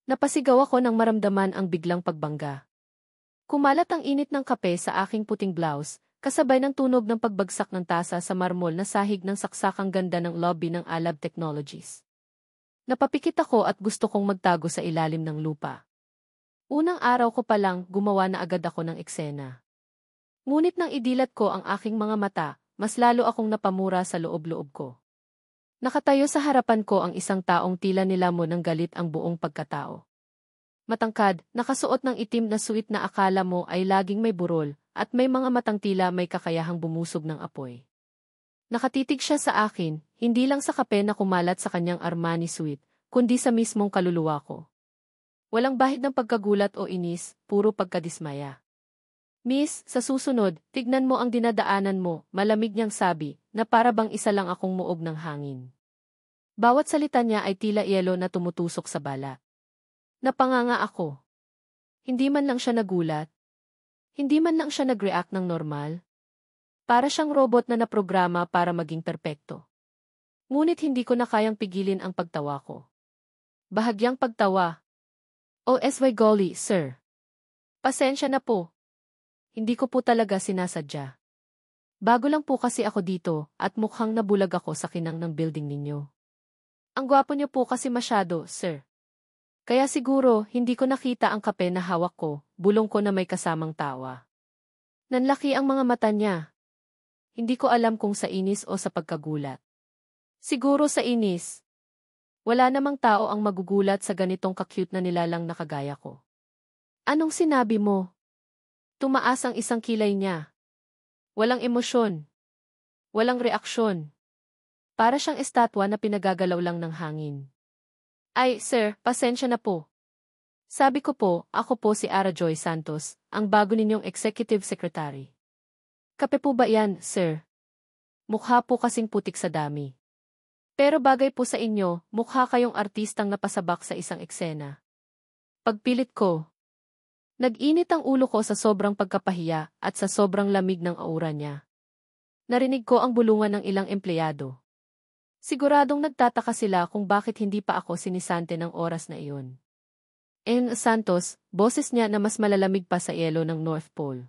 Napasigaw ako nang maramdaman ang biglang pagbangga. Kumalat ang init ng kape sa aking puting blouse, kasabay ng tunog ng pagbagsak ng tasa sa marmol na sahig ng saksakang ganda ng lobby ng Alab Technologies. Napapikit ako at gusto kong magtago sa ilalim ng lupa. Unang araw ko pa lang, gumawa na agad ako ng eksena. Ngunit nang idilat ko ang aking mga mata, mas lalo akong napamura sa loob-loob ko. Nakatayo sa harapan ko ang isang taong tila nilamon ng galit ang buong pagkatao. Matangkad, nakasuot ng itim na suit na akala mo ay laging may burol, at may mga matang tila may kakayahang bumusog ng apoy. Nakatitig siya sa akin, hindi lang sa kape na kumalat sa kanyang Armani suit, kundi sa mismong kaluluwa ko. Walang bahid ng pagkagulat o inis, puro pagkadismaya. Miss, sa susunod, tignan mo ang dinadaanan mo, malamig niyang sabi, na para bang isa lang akong muog ng hangin. Bawat salita niya ay tila yelo na tumutusok sa balat. Napanganga ako. Hindi man lang siya nagulat. Hindi man lang siya nag-react ng normal. Para siyang robot na naprograma para maging perpekto. Ngunit hindi ko na kayang pigilin ang pagtawa ko. Bahagyang pagtawa. OSY golly, sir. Pasensya na po. Hindi ko po talaga sinasadya. Bago lang po kasi ako dito at mukhang nabulag ako sa kinang ng building ninyo. Ang gwapo niyo po kasi masyado, sir. Kaya siguro hindi ko nakita ang kape na hawak ko, bulong ko na may kasamang tawa. Nanlaki ang mga mata niya. Hindi ko alam kung sa inis o sa pagkagulat. Siguro sa inis. Wala namang tao ang magugulat sa ganitong ka-cute na nilalang na kagaya ko. Anong sinabi mo? Tumaas ang isang kilay niya. Walang emosyon. Walang reaksyon. Para siyang estatwa na pinagagalaw lang ng hangin. Ay, sir, pasensya na po. Sabi ko po, ako po si Ara Joy Santos, ang bago ninyong executive secretary. Kape po ba yan, sir? Mukha po kasing putik sa dami. Pero bagay po sa inyo, mukha kayong artistang napasabak sa isang eksena. Pagpilit ko. Nag-init ang ulo ko sa sobrang pagkapahiya at sa sobrang lamig ng aura niya. Narinig ko ang bulungan ng ilang empleyado. Siguradong nagtataka sila kung bakit hindi pa ako sinisante ng oras na iyon. Santos, boses niya na mas malalamig pa sa yelo ng North Pole.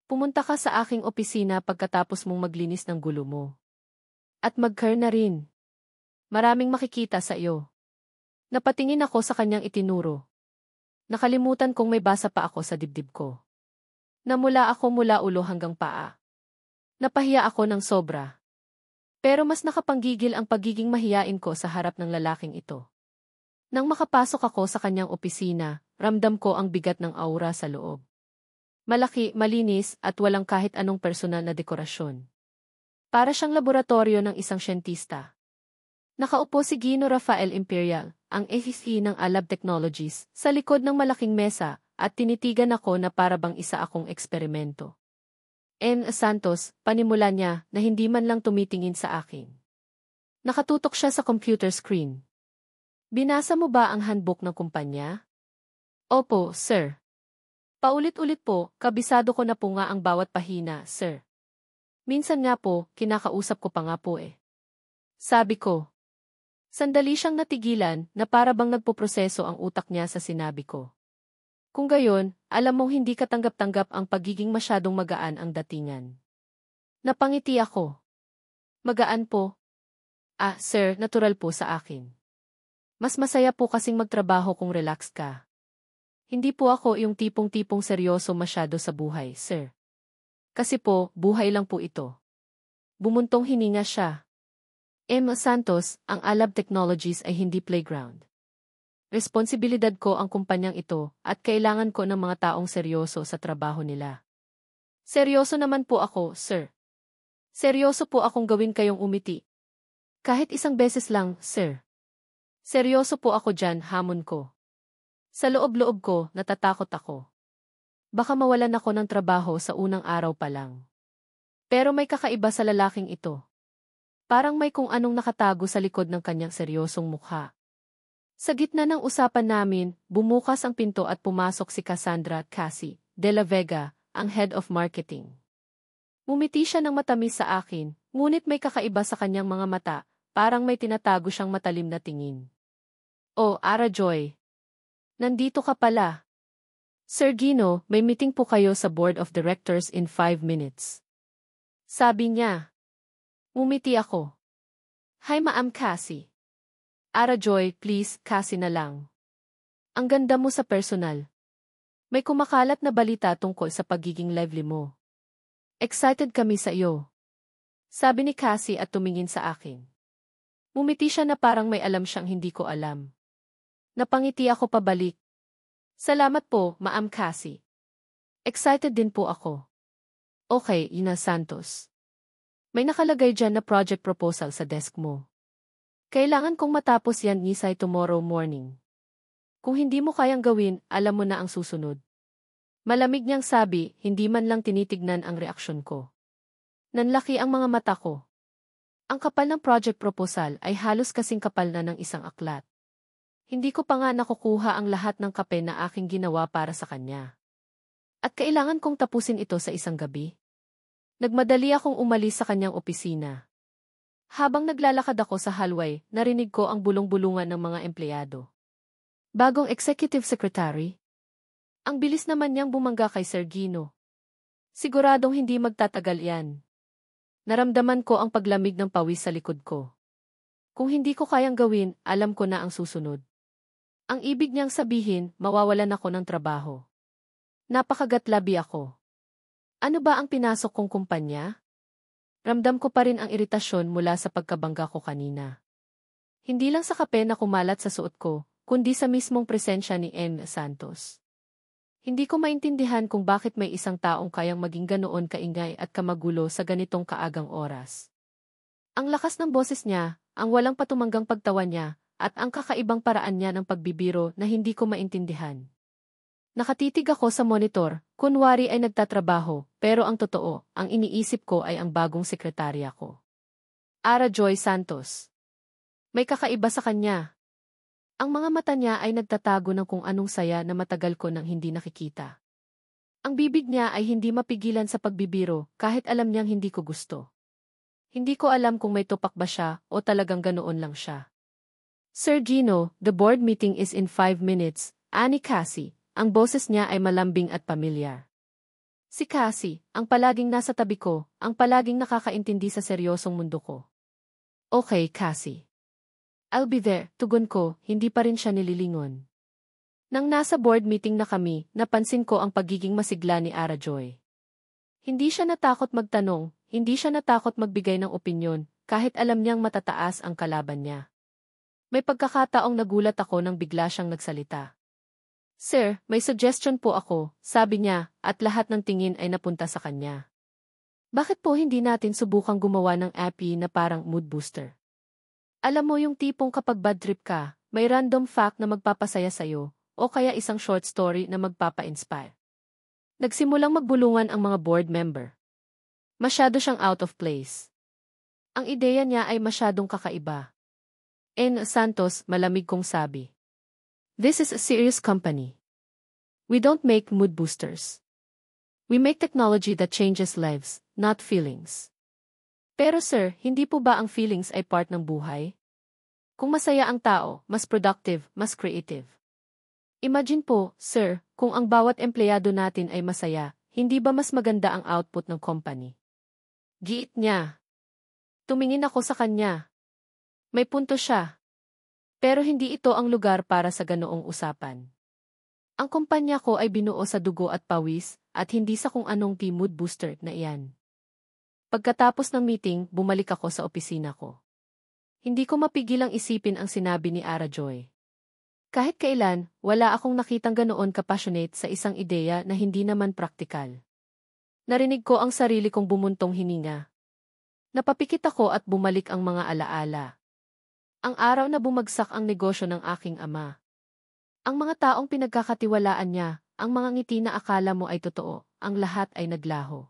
Pumunta ka sa aking opisina pagkatapos mong maglinis ng gulo mo. At mag-care na rin. Maraming makikita sa iyo. Napatingin ako sa kanyang itinuro. Nakalimutan kong may basa pa ako sa dibdib ko. Namula ako mula ulo hanggang paa. Napahiya ako ng sobra. Pero mas nakapanggigil ang pagiging mahiyain ko sa harap ng lalaking ito. Nang makapasok ako sa kanyang opisina, ramdam ko ang bigat ng aura sa loob. Malaki, malinis, at walang kahit anong personal na dekorasyon. Para siyang laboratorio ng isang siyentista. Nakaupo si Gino Rafael Imperial, ang AVP ng Alab Technologies, sa likod ng malaking mesa, at tinitigan ako na para bang isa akong eksperimento. Santos, panimula niya na hindi man lang tumitingin sa akin. Nakatutok siya sa computer screen. Binasa mo ba ang handbook ng kumpanya? Opo, sir. Paulit-ulit po, kabisado ko na po nga ang bawat pahina, sir. Minsan nga po, kinakausap ko pa nga po eh. Sabi ko. Sandali siyang natigilan na para bang nagpoproseso ang utak niya sa sinabi ko. Kung gayon, alam mong hindi katanggap-tanggap ang pagiging masyadong magaan ang datingan. Napangiti ako. Magaan po? Sir, natural po sa akin. Mas masaya po kasing magtrabaho kung relax ka. Hindi po ako yung tipong-tipong seryoso masyado sa buhay, sir. Kasi po, buhay lang po ito. Bumuntong hininga siya. Santos, ang Alab Technologies ay hindi playground. Responsibilidad ko ang kumpanyang ito at kailangan ko ng mga taong seryoso sa trabaho nila. Seryoso naman po ako, sir. Seryoso po akong gawin kayong umiti. Kahit isang beses lang, sir. Seryoso po ako dyan, hamon ko. Sa loob-loob ko, natatakot ako. Baka mawalan ako ng trabaho sa unang araw pa lang. Pero may kakaiba sa lalaking ito. Parang may kung anong nakatago sa likod ng kanyang seryosong mukha. Sa gitna ng usapan namin, bumukas ang pinto at pumasok si Cassandra Cassie de la Vega, ang head of marketing. Ngumiti siya ng matamis sa akin, ngunit may kakaiba sa kanyang mga mata, parang may tinatago siyang matalim na tingin. Oh, Ara Joy. Nandito ka pala. Sir Gino, may meeting po kayo sa Board of Directors in 5 minutes. Sabi niya. Ngumiti ako. Hi Ma'am Cassie. Ara Joy, please, Cassie na lang. Ang ganda mo sa personal. May kumakalat na balita tungkol sa pagiging lively mo. Excited kami sa iyo. Sabi ni Cassie at tumingin sa akin. Mumiti siya na parang may alam siyang hindi ko alam. Napangiti ako pabalik. Salamat po, Ma'am Cassie. Excited din po ako. Okay, Ina Santos. May nakalagay dyan na project proposal sa desk mo. Kailangan kong matapos yan nisay tomorrow morning. Kung hindi mo kayang gawin, alam mo na ang susunod. Malamig niyang sabi, hindi man lang tinitignan ang reaksyon ko. Nanlaki ang mga mata ko. Ang kapal ng project proposal ay halos kasing kapal na ng isang aklat. Hindi ko pa nga nakukuha ang lahat ng kape na aking ginawa para sa kanya. At kailangan kong tapusin ito sa isang gabi. Nagmadali akong umalis sa kanyang opisina. Habang naglalakad ako sa hallway, narinig ko ang bulong-bulungan ng mga empleyado. Bagong executive secretary? Ang bilis naman niyang bumangga kay Sir Gino. Siguradong hindi magtatagal yan. Naramdaman ko ang paglamig ng pawis sa likod ko. Kung hindi ko kayang gawin, alam ko na ang susunod. Ang ibig niyang sabihin, mawawalan ako ng trabaho. Napakagatlabi ako. Ano ba ang pinasok kong kumpanya? Ramdam ko pa rin ang iritasyon mula sa pagkabangga ko kanina. Hindi lang sa kape na kumalat sa suot ko, kundi sa mismong presensya ni M. Santos. Hindi ko maintindihan kung bakit may isang taong kayang maging ganoon kaingay at kamagulo sa ganitong kaagang oras. Ang lakas ng boses niya, ang walang patumanggang pagtawa niya, at ang kakaibang paraan niya ng pagbibiro na hindi ko maintindihan. Nakatitig ako sa monitor, kunwari ay nagtatrabaho, pero ang totoo, ang iniisip ko ay ang bagong sekretarya ko. Ara Joy Santos. May kakaiba sa kanya. Ang mga mata niya ay nagtatago ng kung anong saya na matagal ko nang hindi nakikita. Ang bibig niya ay hindi mapigilan sa pagbibiro kahit alam niyang hindi ko gusto. Hindi ko alam kung may tupak ba siya o talagang ganoon lang siya. Sir Gino, the board meeting is in 5 minutes, ani Cassie. Ang boses niya ay malambing at pamilyar. Si Cassie, ang palaging nasa tabi ko, ang palaging nakakaintindi sa seryosong mundo ko. Okay, Cassie. I'll be there, tugon ko, hindi pa rin siya nililingon. Nang nasa board meeting na kami, napansin ko ang pagiging masigla ni Ara Joy. Hindi siya natakot magtanong, hindi siya natakot magbigay ng opinyon, kahit alam niyang matataas ang kalaban niya. May pagkakataong nagulat ako nang bigla siyang nagsalita. Sir, may suggestion po ako, sabi niya, at lahat ng tingin ay napunta sa kanya. Bakit po hindi natin subukang gumawa ng appy na parang mood booster? Alam mo yung tipong kapag bad trip ka, may random fact na magpapasaya sa'yo, o kaya isang short story na magpapa-inspire. Nagsimulang magbulungan ang mga board member. Masyado siyang out of place. Ang ideya niya ay masyadong kakaiba. N. Santos, malamig kong sabi. This is a serious company. We don't make mood boosters. We make technology that changes lives, not feelings. Pero sir, hindi po ba ang feelings ay part ng buhay? Kung masaya ang tao, mas productive, mas creative. Imagine po, sir, kung ang bawat empleyado natin ay masaya, hindi ba mas maganda ang output ng company? Giit niya. Tumingin ako sa kanya. May punto siya. Pero hindi ito ang lugar para sa ganoong usapan. Ang kumpanya ko ay binuo sa dugo at pawis, at hindi sa kung anong mood booster na iyan. Pagkatapos ng meeting, bumalik ako sa opisina ko. Hindi ko mapigilang isipin ang sinabi ni Ara Joy. Kahit kailan, wala akong nakitang ganoon ka-passionate sa isang ideya na hindi naman praktikal. Narinig ko ang sarili kong bumuntong hininga. Napapikit ako at bumalik ang mga alaala. Ang araw na bumagsak ang negosyo ng aking ama. Ang mga taong pinagkakatiwalaan niya, ang mga ngiti na akala mo ay totoo, ang lahat ay naglaho.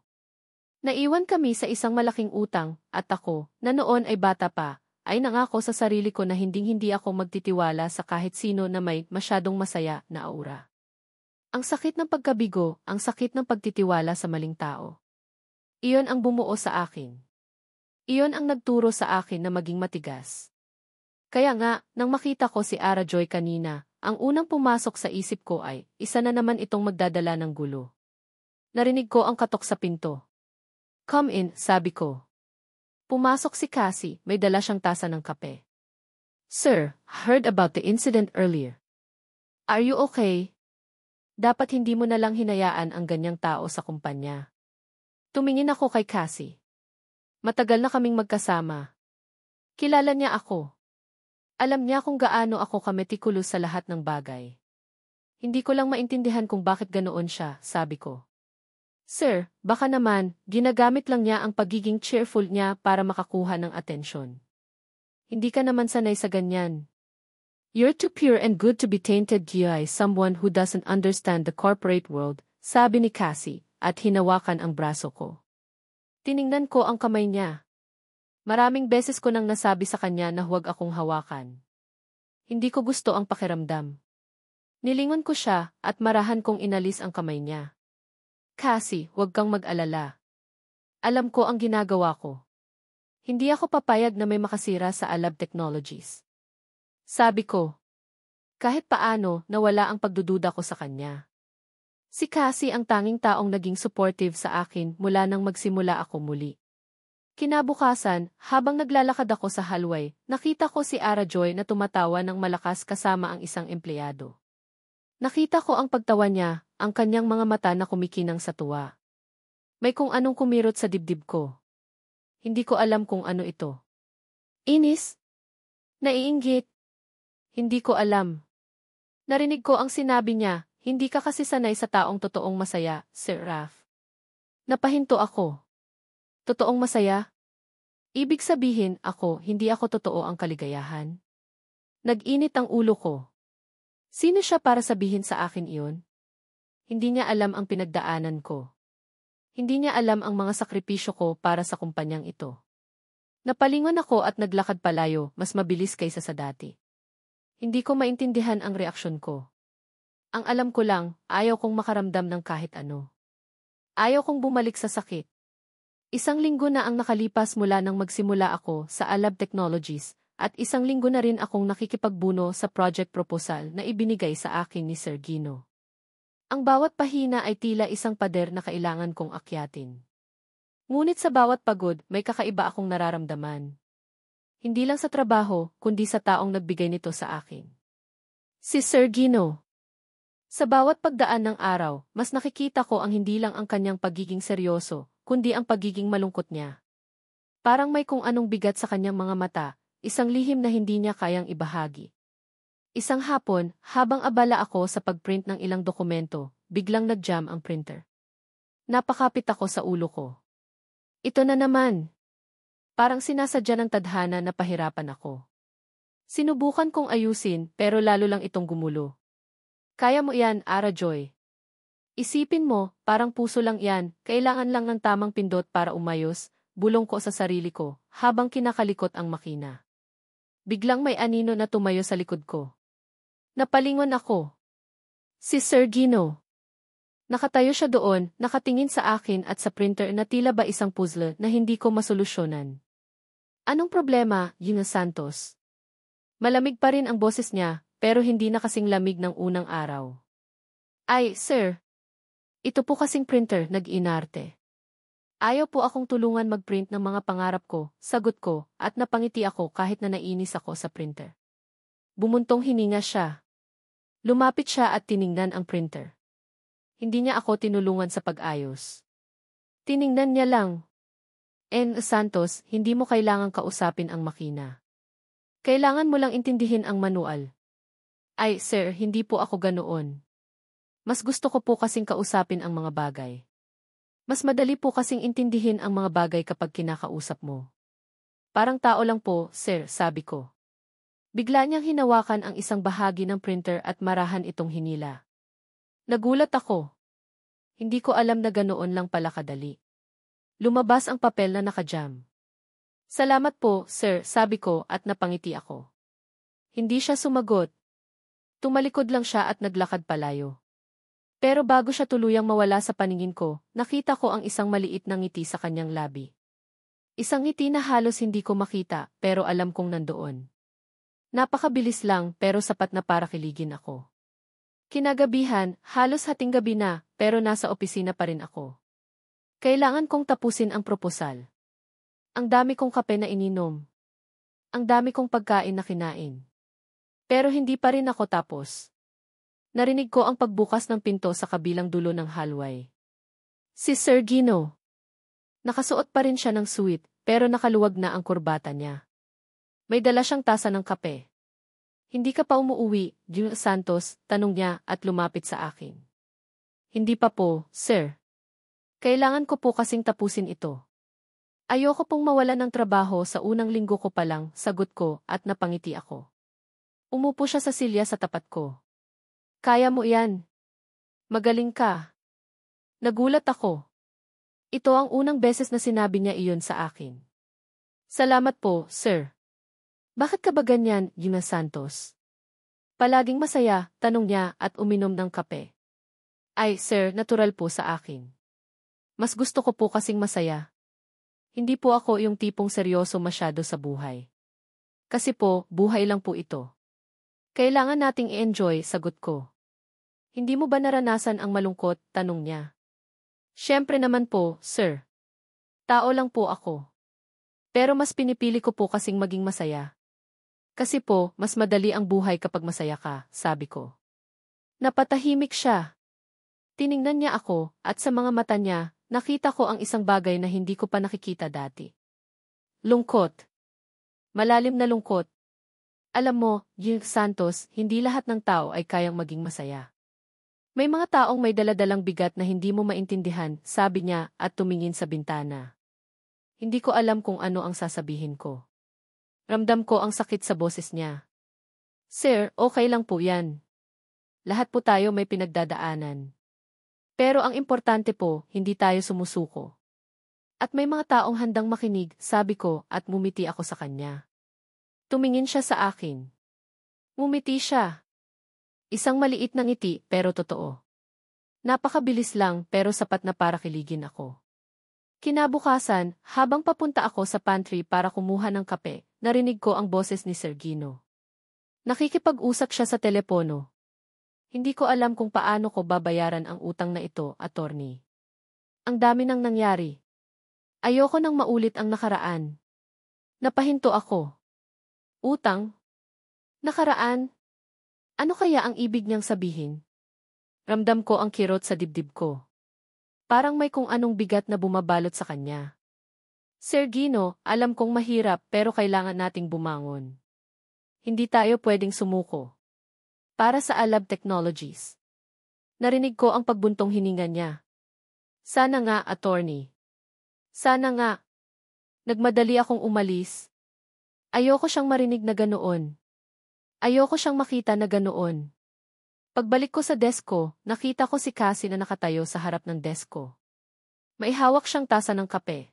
Naiwan kami sa isang malaking utang, at ako, na noon ay bata pa, ay nangako sa sarili ko na hinding-hindi ako magtitiwala sa kahit sino na may masyadong masaya na aura. Ang sakit ng pagkabigo, ang sakit ng pagtitiwala sa maling tao. Iyon ang bumuo sa akin. Iyon ang nagturo sa akin na maging matigas. Kaya nga, nang makita ko si Ara Joy kanina, ang unang pumasok sa isip ko ay, isa na naman itong magdadala ng gulo. Narinig ko ang katok sa pinto. "Come in," sabi ko. Pumasok si Cassie, may dala siyang tasa ng kape. "Sir, heard about the incident earlier. Are you okay?" Dapat hindi mo na lang hinayaan ang ganyang tao sa kumpanya. Tumingin ako kay Cassie. Matagal na kaming magkasama. Kilala niya ako. Alam niya kung gaano ako kametikulos sa lahat ng bagay. Hindi ko lang maintindihan kung bakit ganoon siya, sabi ko. "Sir, baka naman, ginagamit lang niya ang pagiging cheerful niya para makakuha ng atensyon. Hindi ka naman sanay sa ganyan. You're too pure and good to be tainted by someone who doesn't understand the corporate world," sabi ni Cassie, at hinawakan ang braso ko. Tiningnan ko ang kamay niya. Maraming beses ko nang nasabi sa kanya na huwag akong hawakan. Hindi ko gusto ang pakiramdam. Nilingon ko siya at marahan kong inalis ang kamay niya. "Cassie, huwag kang mag-alala. Alam ko ang ginagawa ko. Hindi ako papayag na may makasira sa Alab Technologies." Sabi ko. Kahit paano, nawala ang pagdududa ko sa kanya. Si Cassie ang tanging taong naging supportive sa akin mula nang magsimula ako muli. Kinabukasan, habang naglalakad ako sa hallway, nakita ko si Ara Joy na tumatawa ng malakas kasama ang isang empleyado. Nakita ko ang pagtawa niya, ang kanyang mga mata na kumikinang sa tuwa. May kung anong kumirot sa dibdib ko. Hindi ko alam kung ano ito. Inis? Naiinggit? Hindi ko alam. Narinig ko ang sinabi niya, "Hindi ka kasi sanay sa taong totoong masaya, Sir Raf." Napahinto ako. Totoong masaya? Ibig sabihin, hindi ako totoo ang kaligayahan? Nag-init ang ulo ko. Sino siya para sabihin sa akin iyon? Hindi niya alam ang pinagdaanan ko. Hindi niya alam ang mga sakripisyo ko para sa kumpanyang ito. Napalingon ako at naglakad palayo, mas mabilis kaysa sa dati. Hindi ko maintindihan ang reaksyon ko. Ang alam ko lang, ayaw kong makaramdam ng kahit ano. Ayaw kong bumalik sa sakit. Isang linggo na ang nakalipas mula nang magsimula ako sa Alab Technologies, at isang linggo na rin akong nakikipagbuno sa project proposal na ibinigay sa akin ni Sir Gino. Ang bawat pahina ay tila isang pader na kailangan kong akyatin. Ngunit sa bawat pagod, may kakaiba akong nararamdaman. Hindi lang sa trabaho, kundi sa taong nagbigay nito sa akin. Si Sir Gino. Sa bawat pagdaan ng araw, mas nakikita ko ang hindi lang ang kanyang pagiging seryoso, kundi ang pagiging malungkot niya. Parang may kung anong bigat sa kanyang mga mata, isang lihim na hindi niya kayang ibahagi. Isang hapon, habang abala ako sa pagprint ng ilang dokumento, biglang nag-jam ang printer. Napakapit ako sa ulo ko. Ito na naman. Parang sinasadya ng tadhana na pahirapan ako. Sinubukan kong ayusin, pero lalo lang itong gumulo. "Kaya mo yan, Ara Joy. Isipin mo, parang puso lang yan, kailangan lang ng tamang pindot para umayos," bulong ko sa sarili ko, habang kinakalikot ang makina. Biglang may anino na tumayo sa likod ko. Napalingon ako. Si Sir Gino. Nakatayo siya doon, nakatingin sa akin at sa printer na tila ba isang puzzle na hindi ko masolusyonan. "Anong problema, Gina Santos?" Malamig pa rin ang boses niya, pero hindi na kasing lamig ng unang araw. "Ay, sir. Ito po kasing printer, nag-inarte. Ayaw po akong tulungan mag-print ng mga pangarap ko," sagot ko, at napangiti ako kahit na nainis ako sa printer. Bumuntong hininga siya. Lumapit siya at tiningnan ang printer. Hindi niya ako tinulungan sa pag-ayos. Tiningnan niya lang. Santos, hindi mo kailangang kausapin ang makina. Kailangan mo lang intindihin ang manual." "Ay, sir, hindi po ako ganoon. Mas gusto ko po kasing kausapin ang mga bagay. Mas madali po kasing intindihin ang mga bagay kapag kinakausap mo." "Parang tao lang po, sir," sabi ko. Bigla niyang hinawakan ang isang bahagi ng printer at marahan itong hinila. Nagulat ako. Hindi ko alam na ganoon lang pala kadali. Lumabas ang papel na nakajam. "Salamat po, sir," sabi ko at napangiti ako. Hindi siya sumagot. Tumalikod lang siya at naglakad palayo. Pero bago siya tuluyang mawala sa paningin ko, nakita ko ang isang maliit na ngiti sa kanyang labi. Isang ngiti na halos hindi ko makita, pero alam kong nandoon. Napakabilis lang pero sapat na para kiligin ako. Kinagabihan, halos hating gabi na, pero nasa opisina pa rin ako. Kailangan kong tapusin ang proposal. Ang dami kong kape na ininom. Ang dami kong pagkain na kinain. Pero hindi pa rin ako tapos. Narinig ko ang pagbukas ng pinto sa kabilang dulo ng hallway. Si Sir Gino. Nakasuot pa rin siya ng suit, pero nakaluwag na ang kurbata niya. May dala siyang tasa ng kape. Hindi ka pa umuuwi, Gino Santos, tanong niya at lumapit sa akin. Hindi pa po, sir. Kailangan ko po kasing tapusin ito. Ayoko pong mawalan ng trabaho sa unang linggo ko pa lang, sagot ko at napangiti ako. Umupo siya sa silya sa tapat ko. Kaya mo yan. Magaling ka. Nagulat ako. Ito ang unang beses na sinabi niya iyon sa akin. Salamat po, sir. Bakit ka ba ganyan, Gina Santos? Palaging masaya, tanong niya at uminom ng kape. Ay, sir, natural po sa akin. Mas gusto ko po kasing masaya. Hindi po ako yung tipong seryoso masyado sa buhay. Kasi po, buhay lang po ito. Kailangan nating i-enjoy, sagot ko. Hindi mo ba naranasan ang malungkot, tanong niya. Siyempre naman po, sir. Tao lang po ako. Pero mas pinipili ko po kasing maging masaya. Kasi po, mas madali ang buhay kapag masaya ka, sabi ko. Napatahimik siya. Tiningnan niya ako, at sa mga mata niya, nakita ko ang isang bagay na hindi ko pa nakikita dati. Lungkot. Malalim na lungkot. Alam mo, Gil Santos, hindi lahat ng tao ay kayang maging masaya. May mga taong may daladalang bigat na hindi mo maintindihan, sabi niya at tumingin sa bintana. Hindi ko alam kung ano ang sasabihin ko. Ramdam ko ang sakit sa boses niya. Sir, okay lang po yan. Lahat po tayo may pinagdadaanan. Pero ang importante po, hindi tayo sumusuko. At may mga taong handang makinig, sabi ko at mumiti ako sa kanya. Tumingin siya sa akin. Ngumiti siya. Isang maliit na ngiti pero totoo. Napakabilis lang pero sapat na para kiligin ako. Kinabukasan, habang papunta ako sa pantry para kumuha ng kape, narinig ko ang boses ni Sir Gino. Nakikipag-usap siya sa telepono. Hindi ko alam kung paano ko babayaran ang utang na ito, attorney. Ang dami nang nangyari. Ayoko nang maulit ang nakaraan. Napahinto ako. Utang? Nakaraan? Ano kaya ang ibig niyang sabihin? Ramdam ko ang kirot sa dibdib ko. Parang may kung anong bigat na bumabalot sa kanya. Sir Gino, alam kong mahirap pero kailangan nating bumangon. Hindi tayo pwedeng sumuko. Para sa Alab Technologies. Narinig ko ang pagbuntong hininga niya. Sana nga, attorney. Sana nga. Nagmadali akong umalis. Ayoko siyang marinig na ganoon. Ayoko siyang makita na ganoon. Pagbalik ko sa desk ko, nakita ko si Cassie na nakatayo sa harap ng desk ko. May hawak siyang tasa ng kape.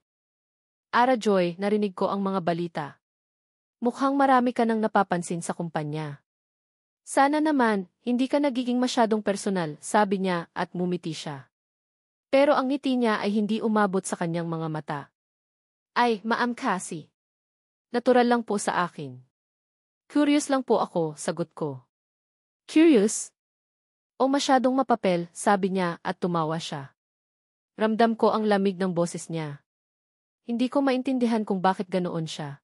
Ara Joy, narinig ko ang mga balita. Mukhang marami ka nang napapansin sa kumpanya. Sana naman, hindi ka nagiging masyadong personal, sabi niya at mumiti siya. Pero ang ngiti niya ay hindi umabot sa kanyang mga mata. Ay, Ma'am Cassie. Natural lang po sa akin. Curious lang po ako, sagot ko. Curious? O masyadong mapapel, sabi niya at tumawa siya. Ramdam ko ang lamig ng boses niya. Hindi ko maintindihan kung bakit ganoon siya.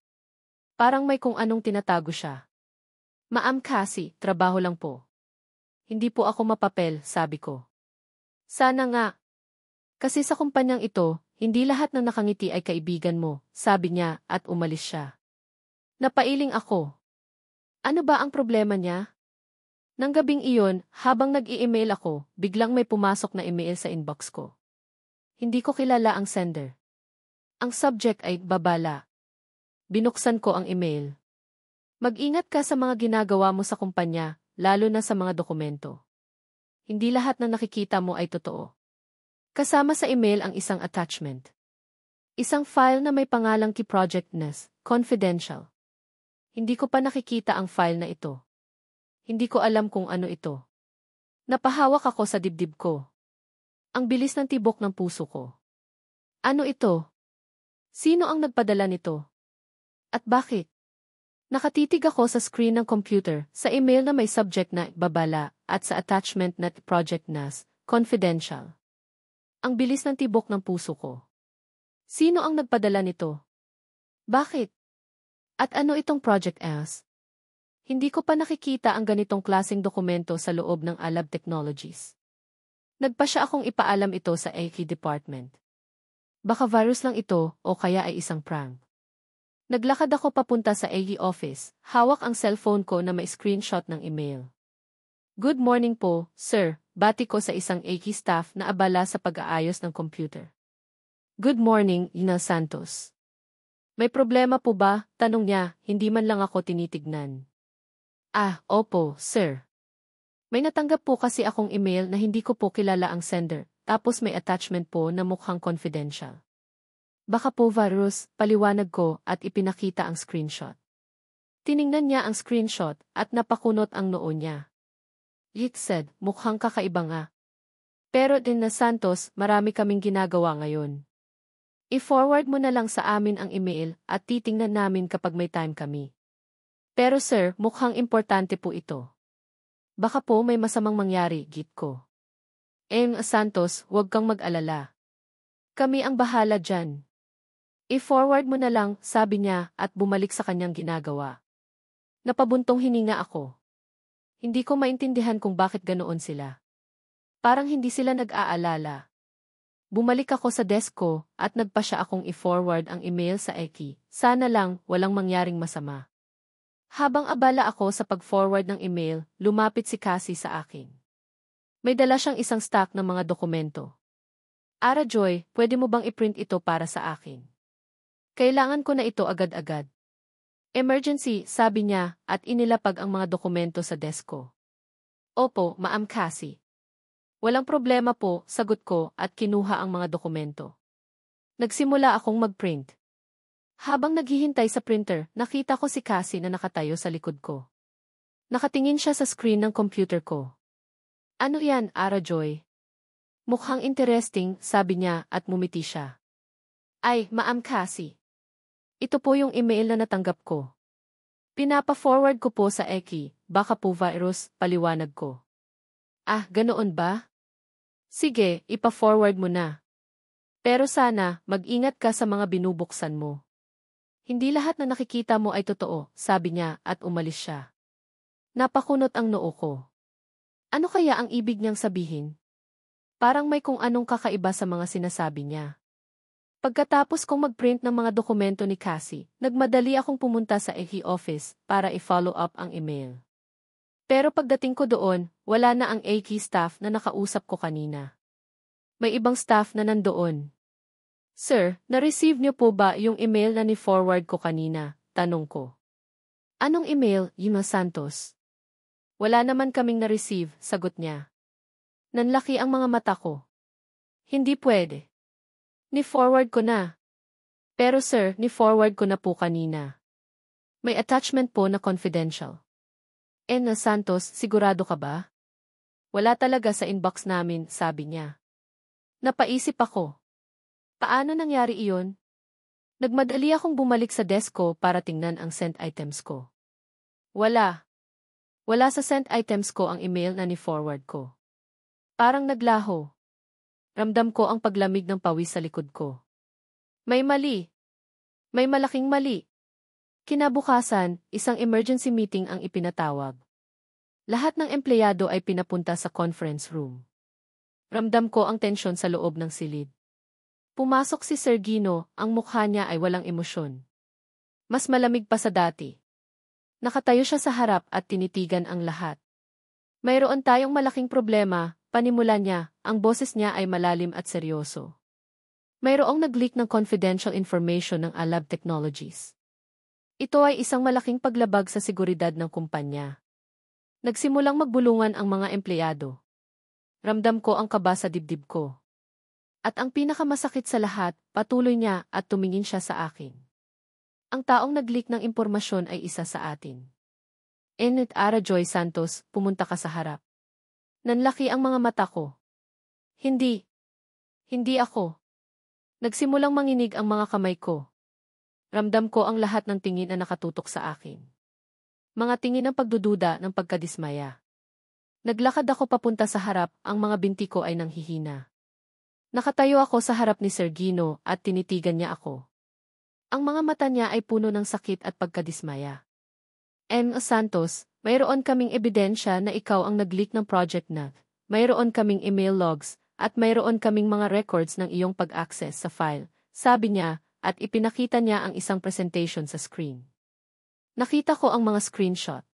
Parang may kung anong tinatago siya. Ma'am Cassie, trabaho lang po. Hindi po ako mapapel, sabi ko. Sana nga. Kasi sa kumpanyang ito, hindi lahat ng nakangiti ay kaibigan mo, sabi niya at umalis siya. Napailing ako. Ano ba ang problema niya? Nang gabing iyon, habang nag-i-email ako, biglang may pumasok na email sa inbox ko. Hindi ko kilala ang sender. Ang subject ay babala. Binuksan ko ang email. Mag-ingat ka sa mga ginagawa mo sa kumpanya, lalo na sa mga dokumento. Hindi lahat ng nakikita mo ay totoo. Kasama sa email ang isang attachment. Isang file na may pangalang Key Project NES, Confidential. Hindi ko pa nakikita ang file na ito. Hindi ko alam kung ano ito. Napahawak ako sa dibdib ko. Ang bilis ng tibok ng puso ko. Ano ito? Sino ang nagpadala nito? At bakit? Nakatitig ako sa screen ng computer, sa email na may subject na babala, at sa attachment na Project NAS, confidential. Ang bilis ng tibok ng puso ko. Sino ang nagpadala nito? Bakit? At ano itong Project NAS? Hindi ko pa nakikita ang ganitong klaseng dokumento sa loob ng Alab Technologies. Nagpa siya akong ipaalam ito sa IT department. Baka virus lang ito o kaya ay isang prank. Naglakad ako papunta sa AE office, hawak ang cellphone ko na may screenshot ng email. Good morning po, sir, bati ko sa isang AE staff na abala sa pag-aayos ng computer. Good morning, Ina Santos. May problema po ba? Tanong niya, hindi man lang ako tinitignan. Ah, opo, sir. May natanggap po kasi akong email na hindi ko po kilala ang sender, tapos may attachment po na mukhang confidential. Baka po virus, paliwanag ko at ipinakita ang screenshot. Tiningnan niya ang screenshot at napakunot ang noo niya. It said, mukhang kakaiba nga. Pero din na Santos, marami kaming ginagawa ngayon. I-forward mo na lang sa amin ang email at titingnan namin kapag may time kami. Pero sir, mukhang importante po ito. Baka po may masamang mangyari, git ko. Santos, huwag kang mag-alala. Kami ang bahala dyan. I-forward mo na lang, sabi niya, at bumalik sa kanyang ginagawa. Napabuntong hininga ako. Hindi ko maintindihan kung bakit ganoon sila. Parang hindi sila nag-aalala. Bumalik ako sa desk ko, at nagpa siya akong i-forward ang email sa Eki. Sana lang, walang mangyaring masama. Habang abala ako sa pag-forward ng email, lumapit si Cassie sa akin. May dala siyang isang stack ng mga dokumento. Ara Joy, pwede mo bang i-print ito para sa akin? Kailangan ko na ito agad-agad. Emergency, sabi niya, at inilapag ang mga dokumento sa desk ko. Opo, Ma'am Cassie. Walang problema po, sagot ko, at kinuha ang mga dokumento. Nagsimula akong mag-print. Habang naghihintay sa printer, nakita ko si Cassie na nakatayo sa likod ko. Nakatingin siya sa screen ng computer ko. Ano yan, Ara Joy? Mukhang interesting, sabi niya, at mumiti siya. Ay, Ma'am Cassie. Ito po yung email na natanggap ko. Pinapa-forward ko po sa Eki, baka po virus, paliwanag ko. Ah, ganoon ba? Sige, ipa-forward mo na. Pero sana, mag-ingat ka sa mga binubuksan mo. Hindi lahat na nakikita mo ay totoo, sabi niya, at umalis siya. Napakunot ang noo ko. Ano kaya ang ibig niyang sabihin? Parang may kung anong kakaiba sa mga sinasabi niya. Pagkatapos kong mag-print ng mga dokumento ni Cassie, nagmadali akong pumunta sa EHI office para i-follow up ang email. Pero pagdating ko doon, wala na ang EHI staff na nakausap ko kanina. May ibang staff na nandoon. Sir, na-receive niyo po ba yung email na ni-forward ko kanina? Tanong ko. Anong email, Yuma Santos? Wala naman kaming na-receive, sagot niya. Nanlaki ang mga mata ko. Hindi pwede. Ni-forward ko na. Pero sir, ni-forward ko na po kanina. May attachment po na confidential. Na Santos, sigurado ka ba? Wala talaga sa inbox namin, sabi niya. Napaisip ako. Paano nangyari iyon? Nagmadali akong bumalik sa desk ko para tingnan ang sent items ko. Wala. Wala sa sent items ko ang email na ni-forward ko. Parang naglaho. Ramdam ko ang paglamig ng pawis sa likod ko. May mali. May malaking mali. Kinabukasan, isang emergency meeting ang ipinatawag. Lahat ng empleyado ay pinapunta sa conference room. Ramdam ko ang tensyon sa loob ng silid. Pumasok si Sir Gino, ang mukha niya ay walang emosyon. Mas malamig pa sa dati. Nakatayo siya sa harap at tinitigan ang lahat. Mayroon tayong malaking problema, panimula niya, ang boses niya ay malalim at seryoso. Mayroong nag-leak ng confidential information ng Alab Technologies. Ito ay isang malaking paglabag sa seguridad ng kumpanya. Nagsimulang magbulungan ang mga empleyado. Ramdam ko ang kaba sa dibdib ko. At ang pinakamasakit sa lahat, patuloy niya at tumingin siya sa akin. Ang taong nag-leak ng impormasyon ay isa sa atin. Ara Joy Santos, pumunta ka sa harap. Nanlaki ang mga mata ko. Hindi. Hindi ako. Nagsimulang manginig ang mga kamay ko. Ramdam ko ang lahat ng tingin na nakatutok sa akin. Mga tingin ng pagdududa ng pagkadismaya. Naglakad ako papunta sa harap, ang mga binti ko ay nanghihina. Nakatayo ako sa harap ni Sergino at tinitigan niya ako. Ang mga mata niya ay puno ng sakit at pagkadismaya. Santos, mayroon kaming ebidensya na ikaw ang nag-leak ng project na. Mayroon kaming email logs, at mayroon kaming mga records ng iyong pag-access sa file, sabi niya, at ipinakita niya ang isang presentation sa screen. Nakita ko ang mga screenshot.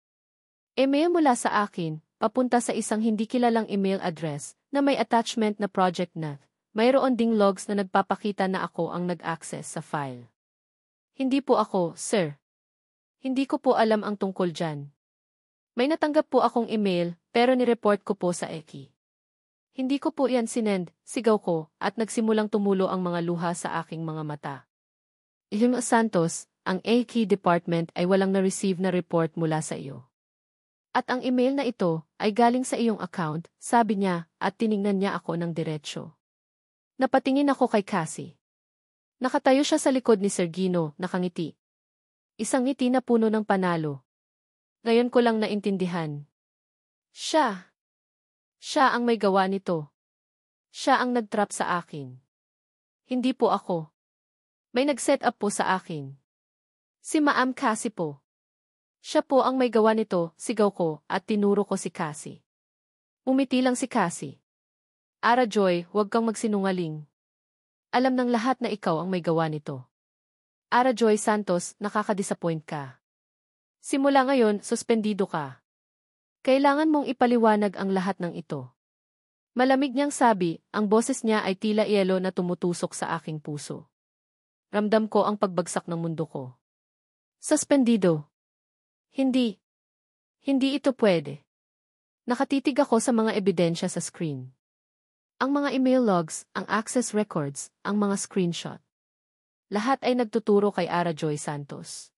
Email mula sa akin, papunta sa isang hindi kilalang email address, na may attachment na project na. Mayroon ding logs na nagpapakita na ako ang nag-access sa file. Hindi po ako, sir. Hindi ko po alam ang tungkol dyan. May natanggap po akong email, pero nireport ko po sa Eki. Hindi ko po yan sinend, sigaw ko, at nagsimulang tumulo ang mga luha sa aking mga mata. Santos, ang Eki department ay walang na-receive na report mula sa iyo. At ang email na ito ay galing sa iyong account, sabi niya, at tiningnan niya ako ng diretsyo. Napatingin ako kay Cassie. Nakatayo siya sa likod ni Sergino, nakangiti. Isang ngiti na puno ng panalo. Ngayon ko lang naintindihan. Siya ang may gawa nito. Siya ang nag-trap sa akin. Hindi po ako. May nag-set up po sa akin. Si Ma'am Cassie po. Siya po ang may gawa nito, sigaw ko, at tinuro ko si Cassie. Umiti lang si Cassie. Ara Joy, huwag kang magsinungaling. Alam ng lahat na ikaw ang may gawa nito. Ara Joy Santos, nakaka-disappoint ka. Simula ngayon, suspendido ka. Kailangan mong ipaliwanag ang lahat ng ito. Malamig niyang sabi, ang boses niya ay tila yelo na tumutusok sa aking puso. Ramdam ko ang pagbagsak ng mundo ko. Suspendido. Hindi. Hindi ito pwede. Nakatitig ako sa mga ebidensya sa screen. Ang mga email logs, ang access records, ang mga screenshot. Lahat ay nagtuturo kay Ara Joy Santos.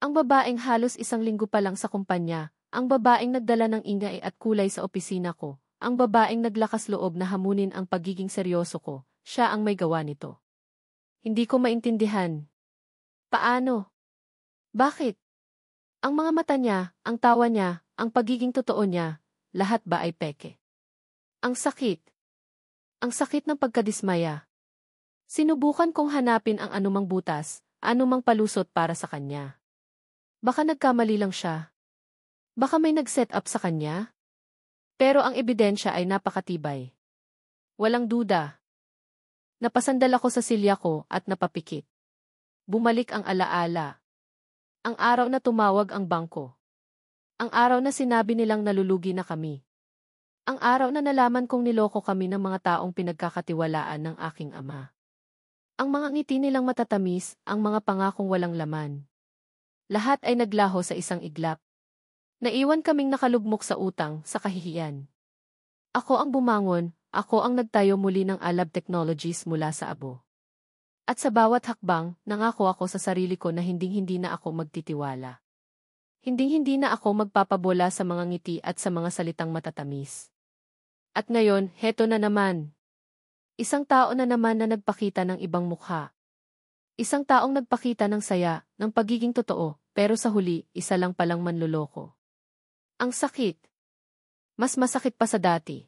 Ang babaeng halos isang linggo pa lang sa kumpanya, ang babaeng nagdala ng ingay at kulay sa opisina ko, ang babaeng naglakas loob na hamunin ang pagiging seryoso ko, siya ang may gawa nito. Hindi ko maintindihan. Paano? Bakit? Ang mga mata niya, ang tawa niya, ang pagiging totoo niya, lahat ba ay peke? Ang sakit. Ang sakit ng pagkadismaya. Sinubukan kong hanapin ang anumang butas, anumang palusot para sa kanya. Baka nagkamali lang siya. Baka may nag-set up sa kanya. Pero ang ebidensya ay napakatibay. Walang duda. Napasandal ako sa silya ko at napapikit. Bumalik ang alaala. Ang araw na tumawag ang bangko. Ang araw na sinabi nilang nalulugi na kami. Ang araw na nalaman kong niloko kami ng mga taong pinagkakatiwalaan ng aking ama. Ang mga ngiti nilang matatamis, ang mga pangakong walang laman. Lahat ay naglaho sa isang iglap. Naiwan kaming nakalugmok sa utang, sa kahihiyan. Ako ang bumangon, ako ang nagtayo muli ng Alab Technologies mula sa abo. At sa bawat hakbang, nangako ako sa sarili ko na hinding-hindi na ako magtitiwala. Hinding-hindi na ako magpapabola sa mga ngiti at sa mga salitang matatamis. At ngayon, heto na naman. Isang tao na naman na nagpakita ng ibang mukha. Isang taong nagpakita ng saya, ng pagiging totoo, pero sa huli, isa lang palang manloloko. Ang sakit. Mas masakit pa sa dati.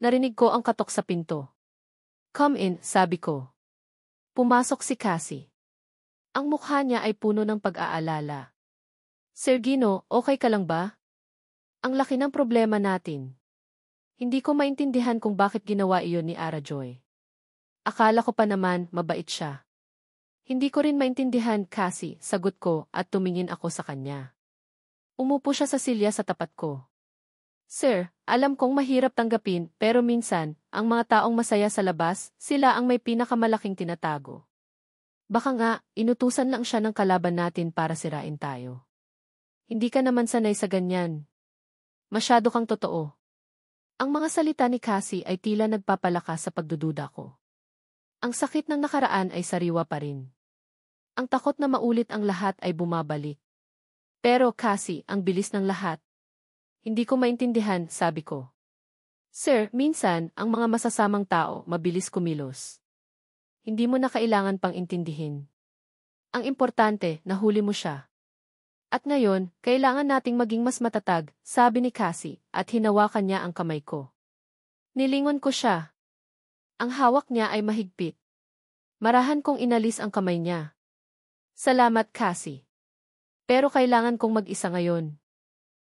Narinig ko ang katok sa pinto. Come in, sabi ko. Pumasok si Cassie. Ang mukha niya ay puno ng pag-aalala. Sergino, okay ka lang ba? Ang laki ng problema natin. Hindi ko maintindihan kung bakit ginawa iyon ni Ara Joy. Akala ko pa naman, mabait siya. Hindi ko rin maintindihan, Cassie, sagot ko at tumingin ako sa kanya. Umupo siya sa silya sa tapat ko. Sir, alam kong mahirap tanggapin pero minsan, ang mga taong masaya sa labas, sila ang may pinakamalaking tinatago. Baka nga, inutusan lang siya ng kalaban natin para sirain tayo. Hindi ka naman sanay sa ganyan. Masyado kang totoo. Ang mga salita ni Cassie ay tila nagpapalakas sa pagdududa ko. Ang sakit ng nakaraan ay sariwa pa rin. Ang takot na maulit ang lahat ay bumabalik. Pero Cassie, ang bilis ng lahat. Hindi ko maintindihan, sabi ko. Sir, minsan, ang mga masasamang tao mabilis kumilos. Hindi mo na kailangan pang intindihin. Ang importante, nahuli mo siya. At ngayon, kailangan nating maging mas matatag, sabi ni Cassie, at hinawakan niya ang kamay ko. Nilingon ko siya. Ang hawak niya ay mahigpit. Marahan kong inalis ang kamay niya. Salamat, Cassie. Pero kailangan kong mag-isa ngayon.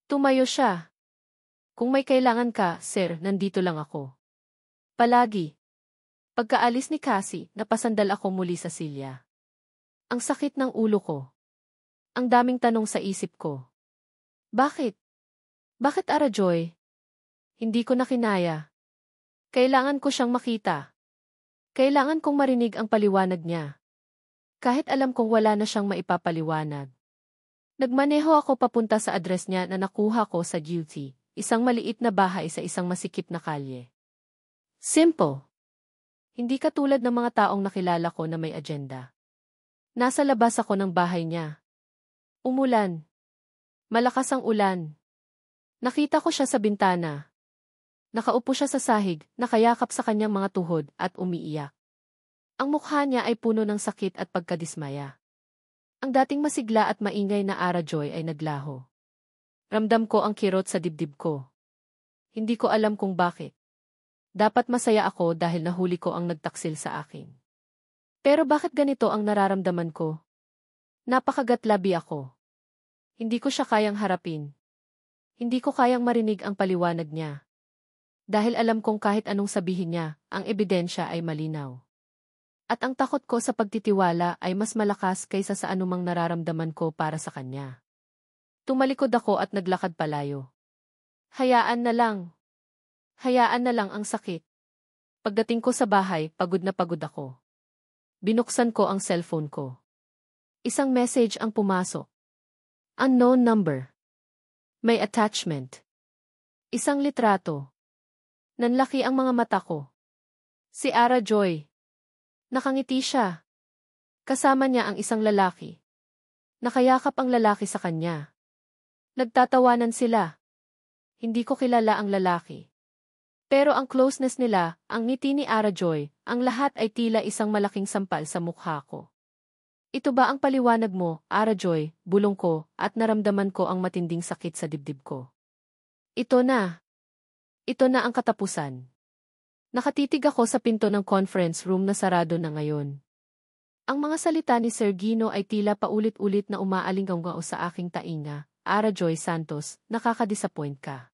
Tumayo siya. Kung may kailangan ka, sir, nandito lang ako. Palagi. Pagkaalis ni Cassie, napasandal ako muli sa silya. Ang sakit ng ulo ko. Ang daming tanong sa isip ko. Bakit? Bakit Arajoy? Hindi ko na kinaya. Kailangan ko siyang makita. Kailangan kong marinig ang paliwanag niya. Kahit alam kong wala na siyang maipapaliwanag. Nagmaneho ako papunta sa address niya na nakuha ko sa duty, isang maliit na bahay sa isang masikip na kalye. Simple. Hindi katulad ng mga taong nakilala ko na may agenda. Nasa labas ako ng bahay niya. Umulan. Malakas ang ulan. Nakita ko siya sa bintana. Nakaupo siya sa sahig, nakayakap sa kanyang mga tuhod at umiiyak. Ang mukha niya ay puno ng sakit at pagkadismaya. Ang dating masigla at maingay na Arajoy ay naglaho. Ramdam ko ang kirot sa dibdib ko. Hindi ko alam kung bakit. Dapat masaya ako dahil nahuli ko ang nagtaksil sa akin. Pero bakit ganito ang nararamdaman ko? Napakagatlabi ako. Hindi ko siya kayang harapin. Hindi ko kayang marinig ang paliwanag niya. Dahil alam kong kahit anong sabihin niya, ang ebidensya ay malinaw. At ang takot ko sa pagtitiwala ay mas malakas kaysa sa anumang nararamdaman ko para sa kanya. Tumalikod ako at naglakad palayo. Hayaan na lang. Hayaan na lang ang sakit. Pagdating ko sa bahay, pagod na pagod ako. Binuksan ko ang cellphone ko. Isang message ang pumasok. Unknown number. May attachment. Isang litrato. Nanlaki ang mga mata ko. Si Arajoy. Nakangiti siya. Kasama niya ang isang lalaki. Nakayakap ang lalaki sa kanya. Nagtatawanan sila. Hindi ko kilala ang lalaki. Pero ang closeness nila, ang ngiti ni Arajoy, ang lahat ay tila isang malaking sampal sa mukha ko. Ito ba ang paliwanag mo, Arajoy, bulong ko, at naramdaman ko ang matinding sakit sa dibdib ko. Ito na. Ito na ang katapusan. Nakatitig ako sa pinto ng conference room na sarado na ngayon. Ang mga salita ni Sir Gino ay tila paulit-ulit na umaalingaw sa aking tainga. Arajoy Santos, nakaka-disappoint ka.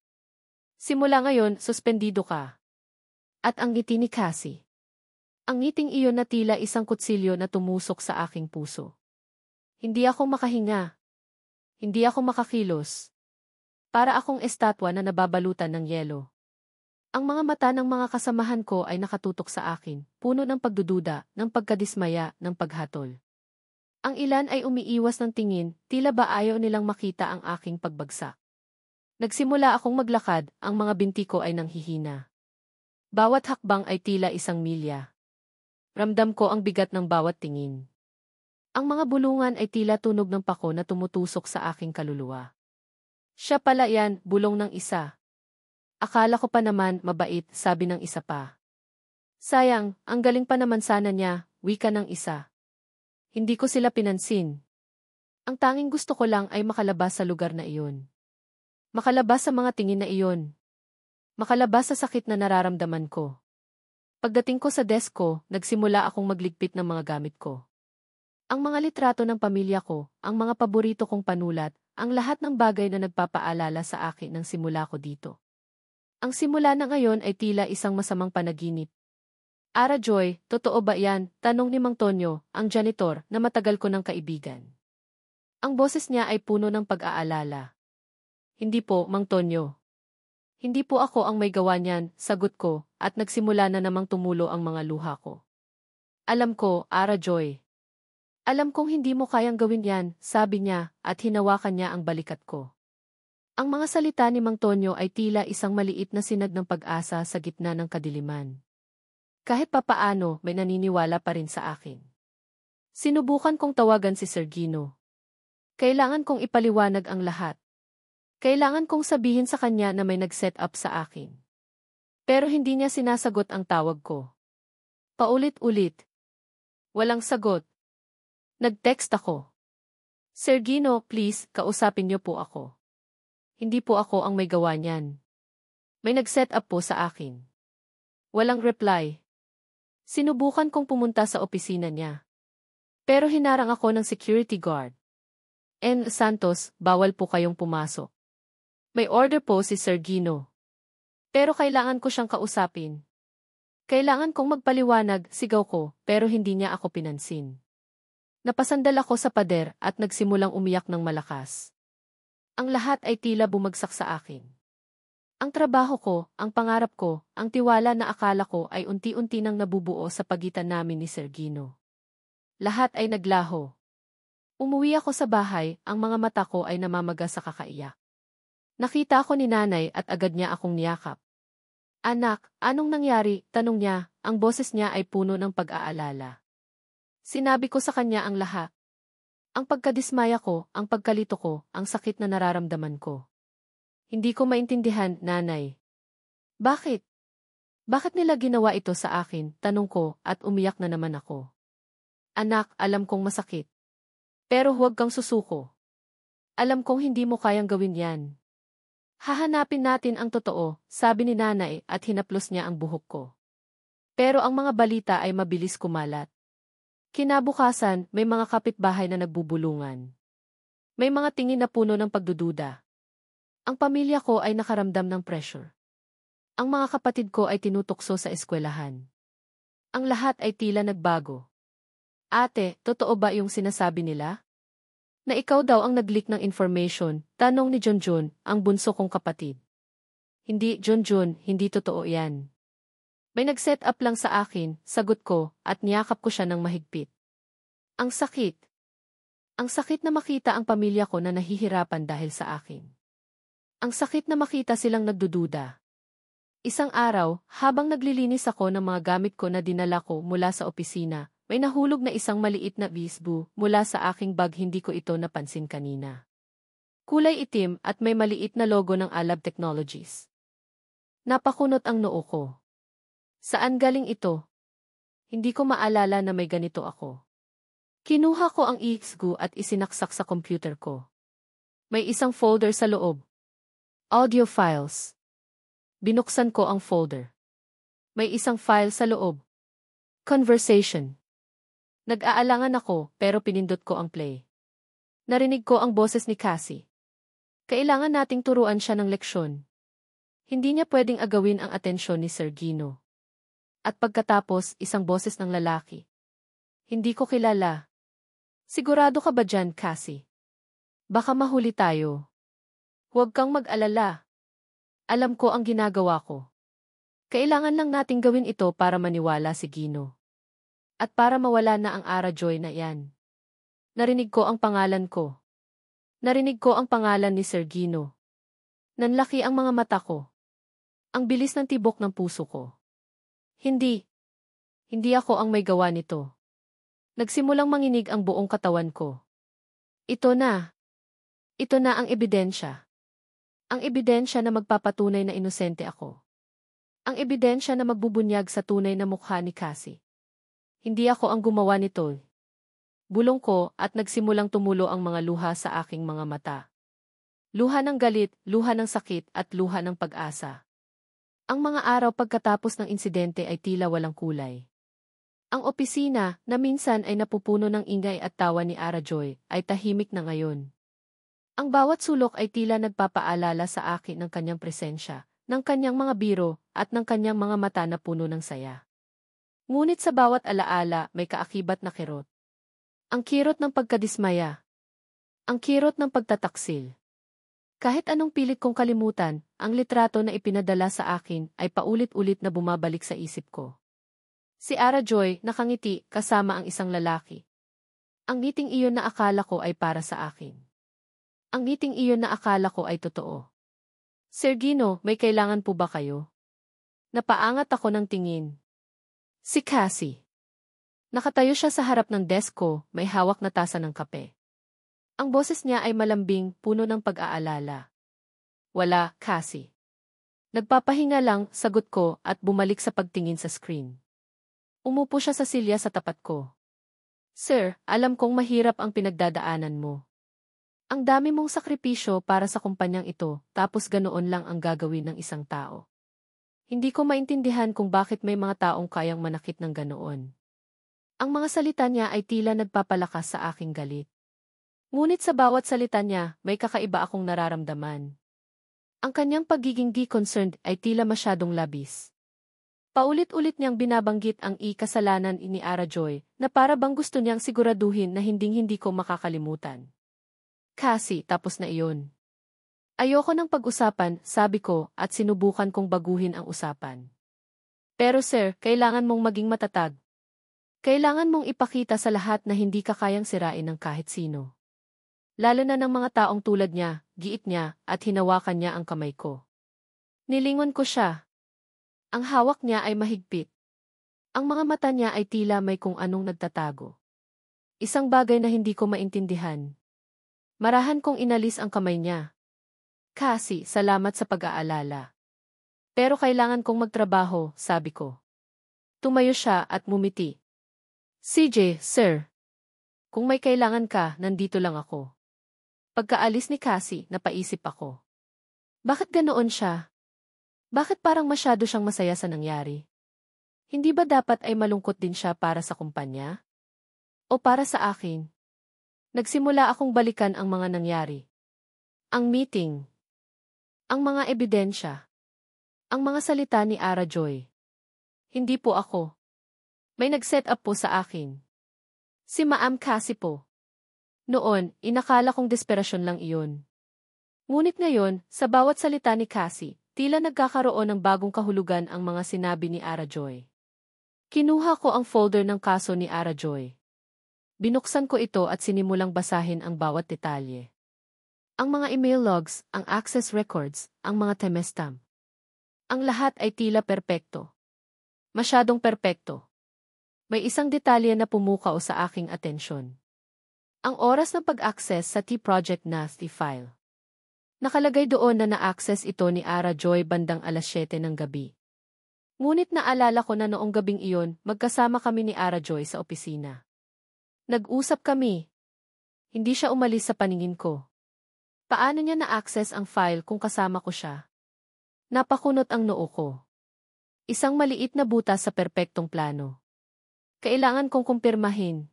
Simula ngayon, suspendido ka. At ang ngiti ni Cassie. Ang ngiting iyon na tila isang kutsilyo na tumusok sa aking puso. Hindi ako makahinga. Hindi ako makakilos. Para akong estatwa na nababalutan ng yelo. Ang mga mata ng mga kasamahan ko ay nakatutok sa akin, puno ng pagdududa, ng pagkadismaya, ng paghatol. Ang ilan ay umiiwas ng tingin, tila ba ayaw nilang makita ang aking pagbagsak. Nagsimula akong maglakad, ang mga binti ko ay nanghihina. Bawat hakbang ay tila isang milya. Ramdam ko ang bigat ng bawat tingin. Ang mga bulungan ay tila tunog ng pako na tumutusok sa aking kaluluwa. Siya pala yan, bulong ng isa. Akala ko pa naman mabait, sabi ng isa pa. Sayang, ang galing pa naman sana niya, wika ng isa. Hindi ko sila pinansin. Ang tanging gusto ko lang ay makalabas sa lugar na iyon. Makalabas sa mga tingin na iyon. Makalabas sa sakit na nararamdaman ko. Pagdating ko sa desk ko, nagsimula akong magligpit ng mga gamit ko. Ang mga litrato ng pamilya ko, ang mga paborito kong panulat, ang lahat ng bagay na nagpapaalala sa akin ng simula ko dito. Ang simula na ngayon ay tila isang masamang panaginip. Arajoy, totoo ba yan? Tanong ni Mang Tonyo, ang janitor, na matagal ko ng kaibigan. Ang boses niya ay puno ng pag-aalala. Hindi po, Mang Tonyo. Hindi po ako ang may gawa niyan, sagot ko, at nagsimula na namang tumulo ang mga luha ko. Alam ko, Arajoy. Alam kong hindi mo kayang gawin yan, sabi niya, at hinawakan niya ang balikat ko. Ang mga salita ni Mang Tonyo ay tila isang maliit na sinag ng pag-asa sa gitna ng kadiliman. Kahit papaano, may naniniwala pa rin sa akin. Sinubukan kong tawagan si Sir Gino. Kailangan kong ipaliwanag ang lahat. Kailangan kong sabihin sa kanya na may nag-set up sa akin. Pero hindi niya sinasagot ang tawag ko. Paulit-ulit. Walang sagot. Nag-text ako. Sir Gino, please, kausapin niyo po ako. Hindi po ako ang may gawa niyan. May nag-set up po sa akin. Walang reply. Sinubukan kong pumunta sa opisina niya. Pero hinarang ako ng security guard. Santos, bawal po kayong pumasok. May order po si Sir Gino. Pero kailangan ko siyang kausapin. Kailangan kong magpaliwanag, sigaw ko, pero hindi niya ako pinansin. Napasandal ako sa pader at nagsimulang umiyak ng malakas. Ang lahat ay tila bumagsak sa akin. Ang trabaho ko, ang pangarap ko, ang tiwala na akala ko ay unti-unti nang nabubuo sa pagitan namin ni Sir Gino. Lahat ay naglaho. Umuwi ako sa bahay, ang mga mata ko ay namamaga sa kakaiyak. Nakita ko ni nanay at agad niya akong niyakap. Anak, anong nangyari? Tanong niya, ang boses niya ay puno ng pag-aalala. Sinabi ko sa kanya ang lahat. Ang pagkadismaya ko, ang pagkalito ko, ang sakit na nararamdaman ko. Hindi ko maintindihan, nanay. Bakit? Bakit nila ginawa ito sa akin? Tanong ko at umiyak na naman ako. Anak, alam kong masakit. Pero huwag kang susuko. Alam kong hindi mo kayang gawin yan. Hahanapin natin ang totoo, sabi ni nanay at hinaplos niya ang buhok ko. Pero ang mga balita ay mabilis kumalat. Kinabukasan, may mga kapitbahay na nagbubulungan. May mga tingin na puno ng pagdududa. Ang pamilya ko ay nakaramdam ng pressure. Ang mga kapatid ko ay tinutukso sa eskwelahan. Ang lahat ay tila nagbago. Ate, totoo ba yung sinasabi nila? Na ikaw daw ang nag-leak ng information, tanong ni Junjun, ang bunso kong kapatid. Hindi, Junjun, hindi totoo yan. May nag-set up lang sa akin, sagot ko, at niyakap ko siya ng mahigpit. Ang sakit. Ang sakit na makita ang pamilya ko na nahihirapan dahil sa akin. Ang sakit na makita silang nagdududa. Isang araw, habang naglilinis ako ng mga gamit ko na dinala ko mula sa opisina, may nahulog na isang maliit na bisbu mula sa aking bag, hindi ko ito napansin kanina. Kulay itim at may maliit na logo ng Alab Technologies. Napakunot ang noo ko. Saan galing ito? Hindi ko maalala na may ganito ako. Kinuha ko ang EXGU at isinaksak sa computer ko. May isang folder sa loob. Audio files. Binuksan ko ang folder. May isang file sa loob. Conversation. Nag-aalangan ako pero pinindot ko ang play. Narinig ko ang boses ni Cassie. Kailangan nating turuan siya ng leksyon. Hindi niya pwedeng agawin ang atensyon ni Sir Gino. At pagkatapos, isang boses ng lalaki. Hindi ko kilala. Sigurado ka ba dyan, Cassie? Baka mahuli tayo. Huwag kang mag-alala. Alam ko ang ginagawa ko. Kailangan lang nating gawin ito para maniwala si Gino. At para mawala na ang Ara Joy na yan. Narinig ko ang pangalan ko. Narinig ko ang pangalan ni Sir Gino. Nanlaki ang mga mata ko. Ang bilis ng tibok ng puso ko. Hindi. Hindi ako ang may gawa nito. Nagsimulang manginig ang buong katawan ko. Ito na. Ito na ang ebidensya. Ang ebidensya na magpapatunay na inosente ako. Ang ebidensya na magbubunyag sa tunay na mukha ni Cassie. Hindi ako ang gumawa nito. Bulong ko at nagsimulang tumulo ang mga luha sa aking mga mata. Luha ng galit, luha ng sakit at luha ng pag-asa. Ang mga araw pagkatapos ng insidente ay tila walang kulay. Ang opisina, na minsan ay napupuno ng ingay at tawa ni Ara Joy, ay tahimik na ngayon. Ang bawat sulok ay tila nagpapaalala sa akin ng kanyang presensya, ng kanyang mga biro, at ng kanyang mga mata na puno ng saya. Ngunit sa bawat alaala may kaakibat na kirot. Ang kirot ng pagkadismaya. Ang kirot ng pagtataksil. Kahit anong pilit kong kalimutan, ang litrato na ipinadala sa akin ay paulit-ulit na bumabalik sa isip ko. Si Ara Joy nakangiti kasama ang isang lalaki. Ang ngiting iyon na akala ko ay para sa akin. Ang ngiting iyon na akala ko ay totoo. Sir Gino, may kailangan po ba kayo? Napaangat ako ng tingin. Si Cassie. Nakatayo siya sa harap ng desk ko, may hawak na tasa ng kape. Ang boses niya ay malambing, puno ng pag-aalala. Wala, Cassie. Nagpapahinga lang, sagot ko at bumalik sa pagtingin sa screen. Umupo siya sa silya sa tapat ko. Sir, alam kong mahirap ang pinagdadaanan mo. Ang dami mong sakripisyo para sa kumpanyang ito, tapos ganoon lang ang gagawin ng isang tao. Hindi ko maintindihan kung bakit may mga taong kayang manakit ng ganoon. Ang mga salita niya ay tila nagpapalakas sa aking galit. Ngunit sa bawat salita niya, may kakaiba akong nararamdaman. Ang kanyang pagiging di-concerned ay tila masyadong labis. Paulit-ulit niyang binabanggit ang kasalanan ni Ara Joy na para bang gusto niyang siguraduhin na hinding-hindi ko makakalimutan. Kasi tapos na iyon. Ayoko ng pag-usapan, sabi ko, at sinubukan kong baguhin ang usapan. Pero sir, kailangan mong maging matatag. Kailangan mong ipakita sa lahat na hindi ka kayang sirain ng kahit sino. Lalo na ng mga taong tulad niya, giit niya, at hinawakan niya ang kamay ko. Nilingon ko siya. Ang hawak niya ay mahigpit. Ang mga mata niya ay tila may kung anong nagtatago. Isang bagay na hindi ko maintindihan. Marahan kong inalis ang kamay niya. Kasi, salamat sa pag-aalala. Pero kailangan kong magtrabaho, sabi ko. Tumayo siya at mumiti. CJ, sir. Kung may kailangan ka, nandito lang ako. Pagkaalis ni Cassie, napaisip ako. Bakit ganoon siya? Bakit parang masyado siyang masaya sa nangyari? Hindi ba dapat ay malungkot din siya para sa kumpanya? O para sa akin? Nagsimula akong balikan ang mga nangyari. Ang meeting. Ang mga ebidensya. Ang mga salita ni Ara Joy. Hindi po ako. May nag-set up po sa akin. Si Ma'am Cassie po. Noon, inakala kong desperasyon lang iyon. Ngunit ngayon, sa bawat salita ni Cassie, tila nagkakaroon ng bagong kahulugan ang mga sinabi ni Ara Joy. Kinuha ko ang folder ng kaso ni Ara Joy. Binuksan ko ito at sinimulang basahin ang bawat detalye. Ang mga email logs, ang access records, ang mga timestamp. Ang lahat ay tila perpekto. Masyadong perpekto. May isang detalye na pumukaw sa aking atensyon. Ang oras ng pag-access sa T-Project NAST file. Nakalagay doon na na-access ito ni Ara Joy bandang alas 7 ng gabi. Ngunit naalala ko na noong gabing iyon, magkasama kami ni Ara Joy sa opisina. Nag-usap kami. Hindi siya umalis sa paningin ko. Paano niya na-access ang file kung kasama ko siya? Napakunot ang noo ko. Isang maliit na butas sa perpektong plano. Kailangan kong kumpirmahin.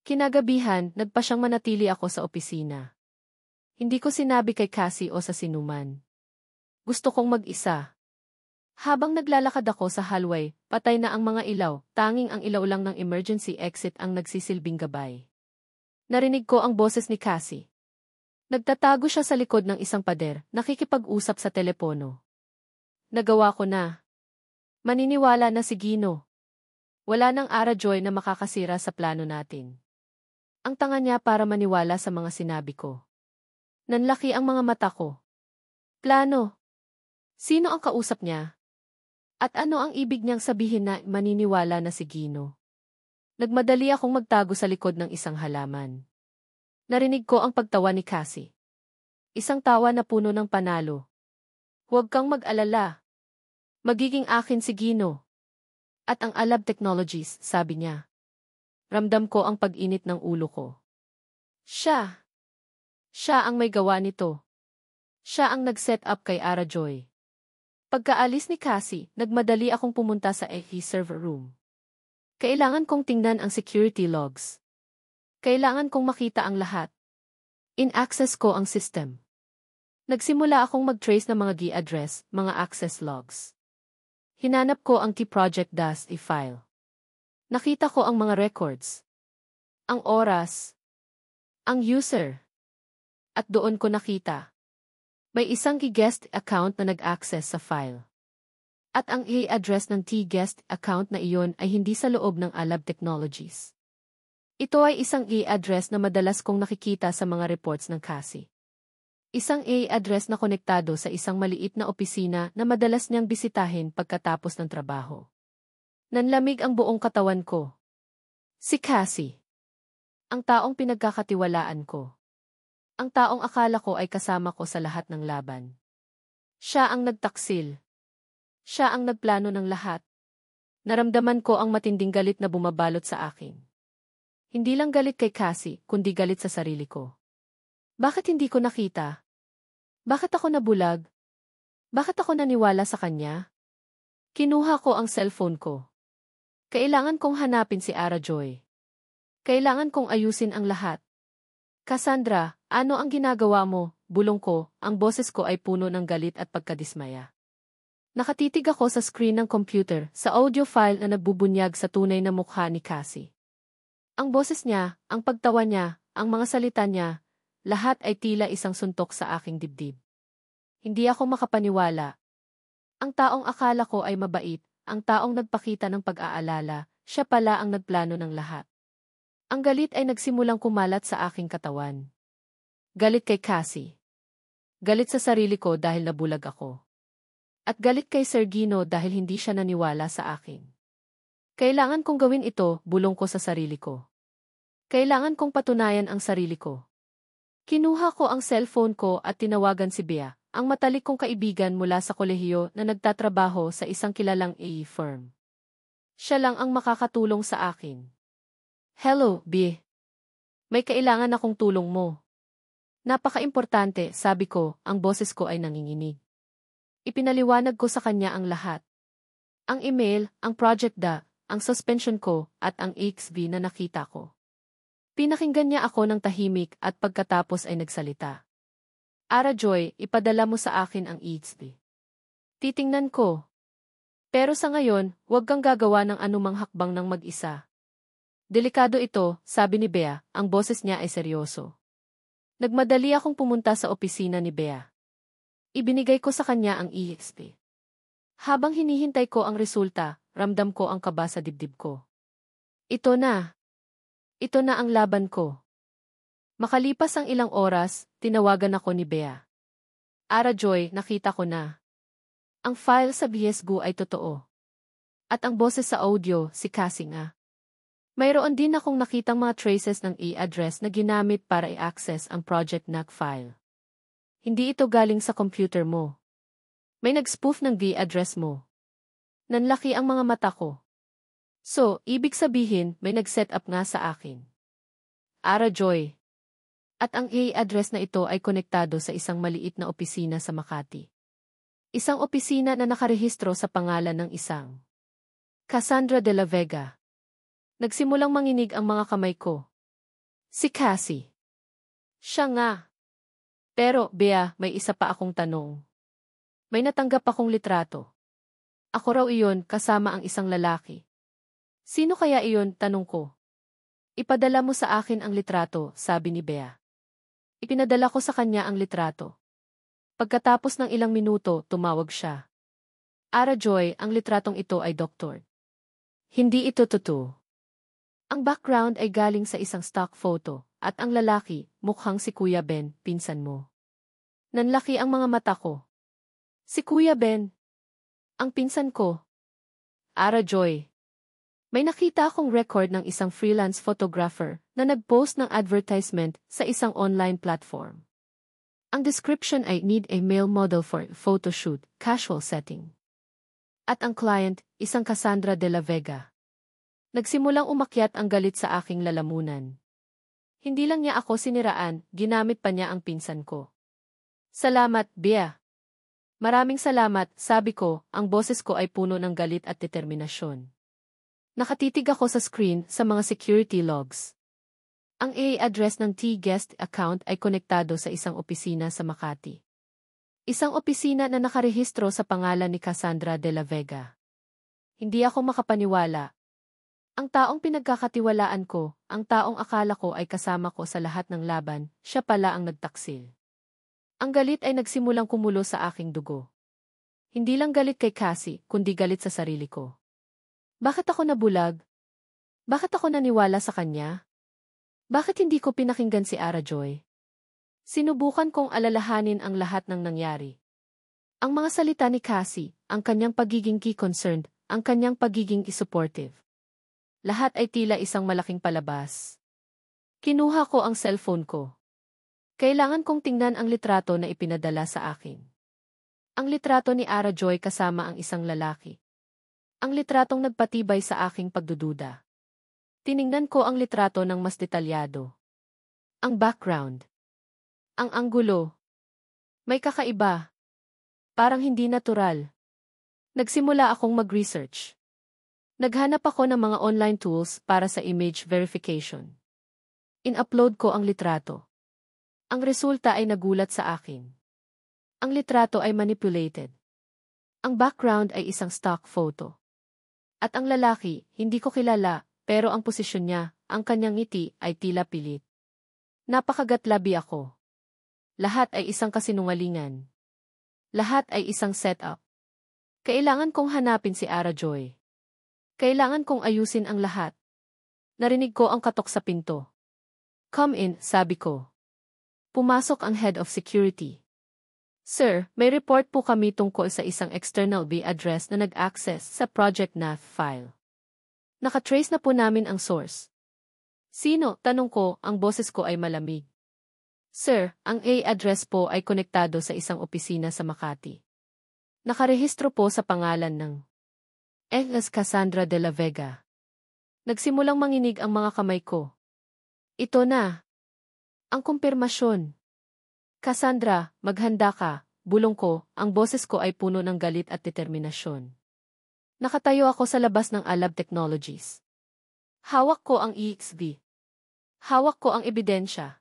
Kinagabihan, nagpa siyang manatili ako sa opisina. Hindi ko sinabi kay Cassie o sa sinuman. Gusto kong mag-isa. Habang naglalakad ako sa hallway, patay na ang mga ilaw, tanging ang ilaw lang ng emergency exit ang nagsisilbing gabay. Narinig ko ang boses ni Cassie. Nagtatago siya sa likod ng isang pader, nakikipag-usap sa telepono. Nagawa ko na. Maniniwala na si Gino. Wala nang Ara Joy na makakasira sa plano natin. Ang tanga niya para maniwala sa mga sinabi ko. Nanlaki ang mga mata ko. Plano. Sino ang kausap niya? At ano ang ibig niyang sabihin na maniniwala na si Gino? Nagmadali akong magtago sa likod ng isang halaman. Narinig ko ang pagtawa ni Cassie. Isang tawa na puno ng panalo. Huwag kang mag-alala. Magiging akin si Gino. At ang Alab Technologies, sabi niya. Ramdam ko ang pag-init ng ulo ko. Siya ang may gawa nito. Siya ang nag-set up kay Ara Joy. Pagkaalis ni Cassie, nagmadali akong pumunta sa server room. Kailangan kong tingnan ang security logs. Kailangan kong makita ang lahat. In-access ko ang system. Nagsimula akong mag-trace ng mga GUI address, mga access logs. Hinanap ko ang T-Project DAS file. Nakita ko ang mga records. Ang oras. Ang user. At doon ko nakita. May isang T-Guest account na nag-access sa file. At ang i-address ng T-Guest account na iyon ay hindi sa loob ng Alab Technologies. Ito ay isang i-address na madalas kong nakikita sa mga reports ng Cassie. Isang i-address na konektado sa isang maliit na opisina na madalas niyang bisitahin pagkatapos ng trabaho. Nanlamig ang buong katawan ko. Si Cassie. Ang taong pinagkakatiwalaan ko. Ang taong akala ko ay kasama ko sa lahat ng laban. Siya ang nagtaksil. Siya ang nagplano ng lahat. Naramdaman ko ang matinding galit na bumabalot sa akin. Hindi lang galit kay Cassie, kundi galit sa sarili ko. Bakit hindi ko nakita? Bakit ako nabulag? Bakit ako naniwala sa kanya? Kinuha ko ang cellphone ko. Kailangan kong hanapin si Ara Joy. Kailangan kong ayusin ang lahat. Cassandra, ano ang ginagawa mo? Bulong ko, ang boses ko ay puno ng galit at pagkadismaya. Nakatitig ako sa screen ng computer, sa audio file na nagbubunyag sa tunay na mukha ni Cassie. Ang boses niya, ang pagtawa niya, ang mga salita niya, lahat ay tila isang suntok sa aking dibdib. Hindi ako makapaniwala. Ang taong akala ko ay mabait, ang taong nagpakita ng pag-aalala, siya pala ang nagplano ng lahat. Ang galit ay nagsimulang kumalat sa aking katawan. Galit kay Cassie. Galit sa sarili ko dahil nabulag ako. At galit kay Sergino dahil hindi siya naniwala sa akin. Kailangan kong gawin ito, bulong ko sa sarili ko. Kailangan kong patunayan ang sarili ko. Kinuha ko ang cellphone ko at tinawagan si Bea, ang matalik kong kaibigan mula sa kolehiyo na nagtatrabaho sa isang kilalang AE firm. Siya lang ang makakatulong sa akin. Hello, Bea. May kailangan akong tulong mo. Napaka-importante, sabi ko, ang boses ko ay nanginginig. Ipinaliwanag ko sa kanya ang lahat. Ang email, ang project ang suspension ko, at ang XV na nakita ko. Pinakinggan niya ako ng tahimik at pagkatapos ay nagsalita. Ara Joy, ipadala mo sa akin ang XV. Titingnan ko. Pero sa ngayon, huwag kang gagawa ng anumang hakbang ng mag-isa. Delikado ito, sabi ni Bea, ang boses niya ay seryoso. Nagmadali akong pumunta sa opisina ni Bea. Ibinigay ko sa kanya ang EXP. Habang hinihintay ko ang resulta, ramdam ko ang kaba sa dibdib ko. Ito na. Ito na ang laban ko. Makalipas ang ilang oras, tinawagan ako ni Bea. Ara Joy, nakita ko na. Ang file sa BSGO ay totoo. At ang boses sa audio, si Cassie nga. Mayroon din akong nakitang mga traces ng e-address na ginamit para i-access ang Project NAC file. Hindi ito galing sa computer mo. May nag-spoof ng address mo. Nanlaki ang mga mata ko. So, ibig sabihin, may nag-set up nga sa akin. Ara Joy. At ang address na ito ay konektado sa isang maliit na opisina sa Makati. Isang opisina na nakarehistro sa pangalan ng isang Cassandra de la Vega. Nagsimulang manginig ang mga kamay ko. Si Cassie. Siya nga. Pero, Bea, may isa pa akong tanong. May natanggap akong litrato. Ako raw iyon kasama ang isang lalaki. Sino kaya iyon, tanong ko. Ipadala mo sa akin ang litrato, sabi ni Bea. Ipinadala ko sa kanya ang litrato. Pagkatapos ng ilang minuto, tumawag siya. Ara Joy, ang litratong ito ay doctored. Hindi ito totoo. Ang background ay galing sa isang stock photo, at ang lalaki, mukhang si Kuya Ben, pinsan mo. Nanlaki ang mga mata ko. Si Kuya Ben. Ang pinsan ko. Ara Joy. May nakita akong record ng isang freelance photographer na nag-post ng advertisement sa isang online platform. Ang description ay need a male model for photo shoot, casual setting. At ang client, isang Cassandra de la Vega. Nagsimulang umakyat ang galit sa aking lalamunan. Hindi lang niya ako siniraan, ginamit pa niya ang pinsan ko. Salamat, Bea. Maraming salamat, sabi ko, ang boses ko ay puno ng galit at determinasyon. Nakatitig ako sa screen sa mga security logs. Ang address ng T-Guest account ay konektado sa isang opisina sa Makati. Isang opisina na nakarehistro sa pangalan ni Cassandra de la Vega. Hindi ako makapaniwala. Ang taong pinagkakatiwalaan ko, ang taong akala ko ay kasama ko sa lahat ng laban, siya pala ang nagtaksil. Ang galit ay nagsimulang kumulo sa aking dugo. Hindi lang galit kay Cassie, kundi galit sa sarili ko. Bakit ako nabulag? Bakit ako naniwala sa kanya? Bakit hindi ko pinakinggan si Ara Joy? Sinubukan kong alalahanin ang lahat ng nangyari. Ang mga salita ni Cassie, ang kanyang pagiging key concerned, ang kanyang pagiging supportive. Lahat ay tila isang malaking palabas. Kinuha ko ang cellphone ko. Kailangan kong tingnan ang litrato na ipinadala sa akin. Ang litrato ni Ara Joy kasama ang isang lalaki. Ang litratong nagpatibay sa aking pagdududa. Tiningnan ko ang litrato ng mas detalyado. Ang background. Ang anggulo. May kakaiba. Parang hindi natural. Nagsimula akong mag-research. Naghanap ako ng mga online tools para sa image verification. In-upload ko ang litrato. Ang resulta ay nagulat sa akin. Ang litrato ay manipulated. Ang background ay isang stock photo. At ang lalaki, hindi ko kilala, pero ang posisyon niya, ang kanyang ngiti, ay tila pilit. Napakagatlabi ako. Lahat ay isang kasinungalingan. Lahat ay isang setup. Kailangan kong hanapin si Ara Joy. Kailangan kong ayusin ang lahat. Narinig ko ang katok sa pinto. Come in, sabi ko. Pumasok ang head of security. Sir, may report po kami tungkol sa isang external IP address na nag-access sa Project NAF file. Nakatrace na po namin ang source. Sino? Tanong ko, ang boses ko ay malamig. Sir, ang A address po ay konektado sa isang opisina sa Makati. Nakarehistro po sa pangalan ng Agnes Cassandra de la Vega. Nagsimulang manginig ang mga kamay ko. Ito na. Ang kumpirmasyon. Cassandra, maghanda ka, bulong ko, ang boses ko ay puno ng galit at determinasyon. Nakatayo ako sa labas ng Alab Technologies. Hawak ko ang EXV. Hawak ko ang ebidensya.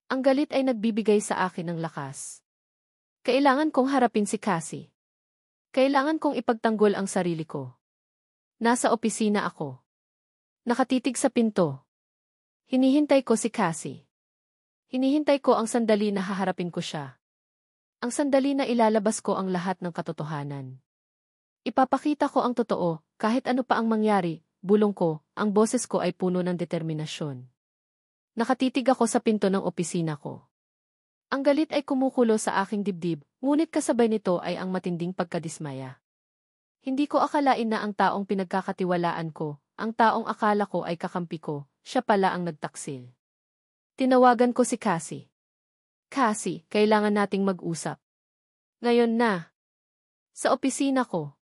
Ang galit ay nagbibigay sa akin ng lakas. Kailangan kong harapin si Cassie. Kailangan kong ipagtanggol ang sarili ko. Nasa opisina ako. Nakatitig sa pinto. Hinihintay ko si Cassie. Hinihintay ko ang sandali na haharapin ko siya. Ang sandali na ilalabas ko ang lahat ng katotohanan. Ipapakita ko ang totoo, kahit ano pa ang mangyari, bulong ko, ang boses ko ay puno ng determinasyon. Nakatitig ako sa pinto ng opisina ko. Ang galit ay kumukulo sa aking dibdib, ngunit kasabay nito ay ang matinding pagkadismaya. Hindi ko akalain na ang taong pinagkakatiwalaan ko, ang taong akala ko ay kakampi ko, siya pala ang nagtaksil. Tinawagan ko si Cassie. Cassie, kailangan nating mag-usap. Ngayon na. Sa opisina ko.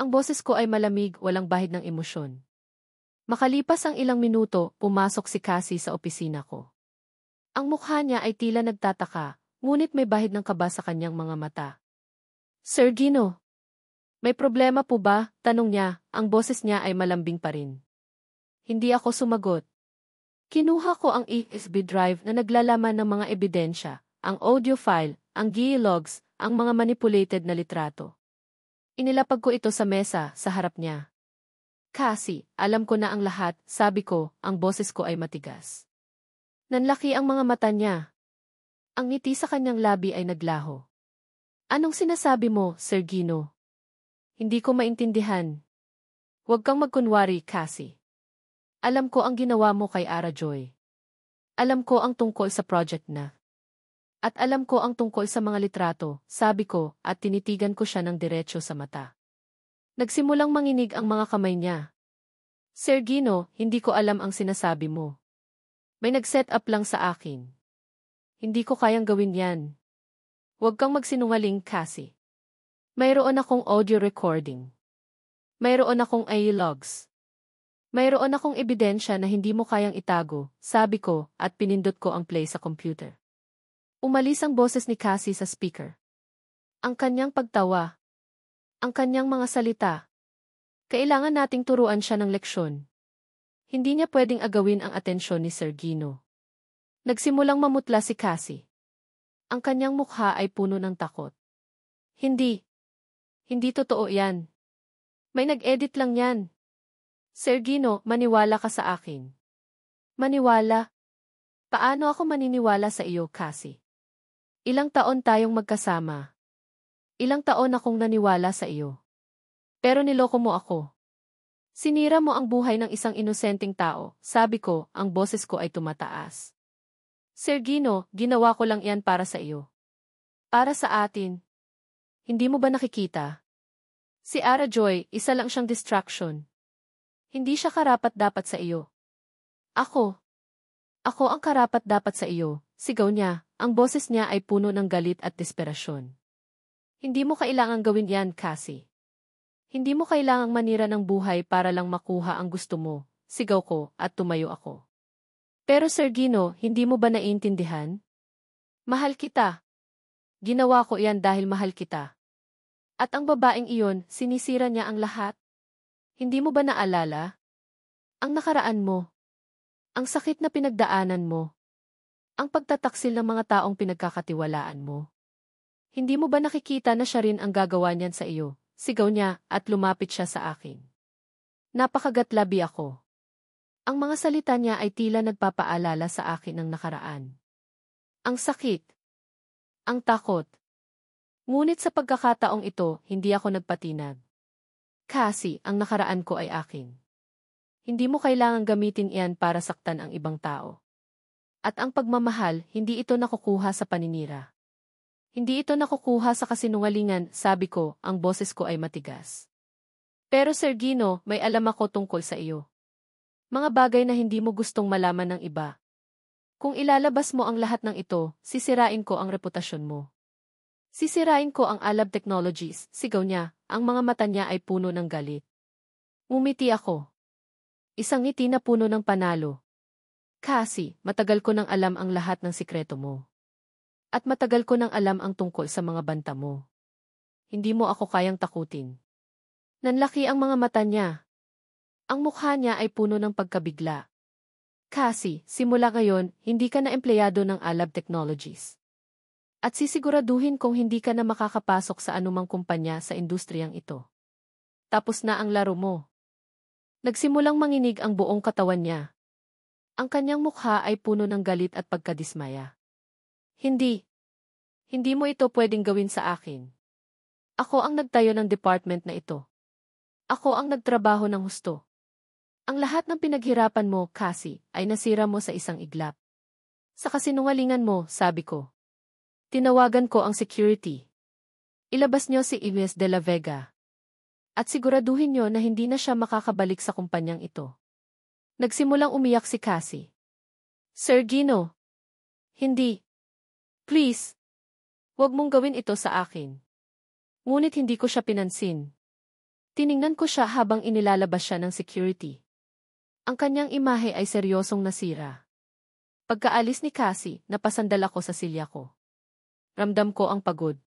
Ang boses ko ay malamig, walang bahid ng emosyon. Makalipas ang ilang minuto, pumasok si Cassie sa opisina ko. Ang mukha niya ay tila nagtataka, ngunit may bahid ng kaba sa kanyang mga mata. Sir Gino, may problema po ba? Tanong niya, ang boses niya ay malambing pa rin. Hindi ako sumagot. Kinuha ko ang USB drive na naglalaman ng mga ebidensya, ang audio file, ang GE logs, ang mga manipulated na litrato. Inilapag ko ito sa mesa, sa harap niya. Cassie, alam ko na ang lahat, sabi ko, ang boses ko ay matigas. Nanlaki ang mga mata niya. Ang ngiti sa kanyang labi ay naglaho. Anong sinasabi mo, Sir Gino? Hindi ko maintindihan. Huwag kang magkunwari, Cassie. Alam ko ang ginawa mo kay Ara Joy. Alam ko ang tungkol sa project na. At alam ko ang tungkol sa mga litrato, sabi ko, at tinitigan ko siya ng diretso sa mata. Nagsimulang manginig ang mga kamay niya. Sir Gino, hindi ko alam ang sinasabi mo. May nag-set up lang sa akin. Hindi ko kayang gawin yan. Huwag kang magsinungaling, Cassie. Mayroon akong audio recording. Mayroon akong AI logs. Mayroon akong ebidensya na hindi mo kayang itago, sabi ko, at pinindot ko ang play sa computer. Umalis ang boses ni Cassie sa speaker. Ang kanyang pagtawa. Ang kanyang mga salita. Kailangan nating turuan siya ng leksyon. Hindi niya pwedeng agawin ang atensyon ni Sir Gino. Nagsimulang mamutla si Cassie. Ang kanyang mukha ay puno ng takot. Hindi. Hindi totoo yan. May nag-edit lang yan. Sir Gino, maniwala ka sa akin. Maniwala? Paano ako maniniwala sa iyo, Cassie? Ilang taon tayong magkasama. Ilang taon akong naniwala sa iyo. Pero niloko mo ako. Sinira mo ang buhay ng isang inosenteng tao, sabi ko, ang boses ko ay tumataas. Sir Gino, ginawa ko lang yan para sa iyo. Para sa atin. Hindi mo ba nakikita? Si Ara Joy, isa lang siyang distraction. Hindi siya karapat-dapat sa iyo. Ako. Ako ang karapat-dapat sa iyo, sigaw niya, ang boses niya ay puno ng galit at desperasyon. Hindi mo kailangang gawin yan, Cassie. Hindi mo kailangang manira ng buhay para lang makuha ang gusto mo, sigaw ko, at tumayo ako. Pero Sir Gino, hindi mo ba naiintindihan? Mahal kita. Ginawa ko iyan dahil mahal kita. At ang babaeng iyon, sinisira niya ang lahat. Hindi mo ba naalala? Ang nakaraan mo. Ang sakit na pinagdaanan mo. Ang pagtataksil ng mga taong pinagkakatiwalaan mo. Hindi mo ba nakikita na siya rin ang gagawa niyan sa iyo? Sigaw niya at lumapit siya sa akin. Napakagatlabi ako. Ang mga salita niya ay tila nagpapaalala sa akin ng nakaraan. Ang sakit. Ang takot. Ngunit sa pagkakataong ito, hindi ako nagpatinag. Kasi ang nakaraan ko ay akin. Hindi mo kailangang gamitin iyan para saktan ang ibang tao. At ang pagmamahal, hindi ito nakukuha sa paninira. Hindi ito nakukuha sa kasinungalingan, sabi ko, ang boses ko ay matigas. Pero Sir Gino, may alam ako tungkol sa iyo. Mga bagay na hindi mo gustong malaman ng iba. Kung ilalabas mo ang lahat ng ito, sisirain ko ang reputasyon mo. Sisirain ko ang Alab Technologies, sigaw niya, ang mga mata niya ay puno ng galit. Ngumiti ako. Isang ngiti na puno ng panalo. Kasi, matagal ko nang alam ang lahat ng sikreto mo. At matagal ko nang alam ang tungkol sa mga banta mo. Hindi mo ako kayang takutin. Nanlaki ang mga mata niya. Ang mukha niya ay puno ng pagkabigla. Kasi, simula ngayon, hindi ka na empleyado ng Alab Technologies. At sisiguraduhin kong hindi ka na makakapasok sa anumang kumpanya sa industriyang ito. Tapos na ang laro mo. Nagsimulang manginig ang buong katawan niya. Ang kanyang mukha ay puno ng galit at pagkadismaya. Hindi. Hindi mo ito pwedeng gawin sa akin. Ako ang nagtayo ng department na ito. Ako ang nagtrabaho ng husto. Ang lahat ng pinaghirapan mo, kasi, ay nasira mo sa isang iglap. Sa kasinungalingan mo, sabi ko. Tinawagan ko ang security. Ilabas niyo si Ines de la Vega. At siguraduhin niyo na hindi na siya makakabalik sa kumpanyang ito. Nagsimulang umiyak si Cassie. Sir Gino. Hindi. Please. Huwag mong gawin ito sa akin. Ngunit hindi ko siya pinansin. Tiningnan ko siya habang inilalabas siya ng security. Ang kanyang imahe ay seryosong nasira. Pagkaalis ni Cassie, napasandal ako sa silya ko. Ramdam ko ang pagod.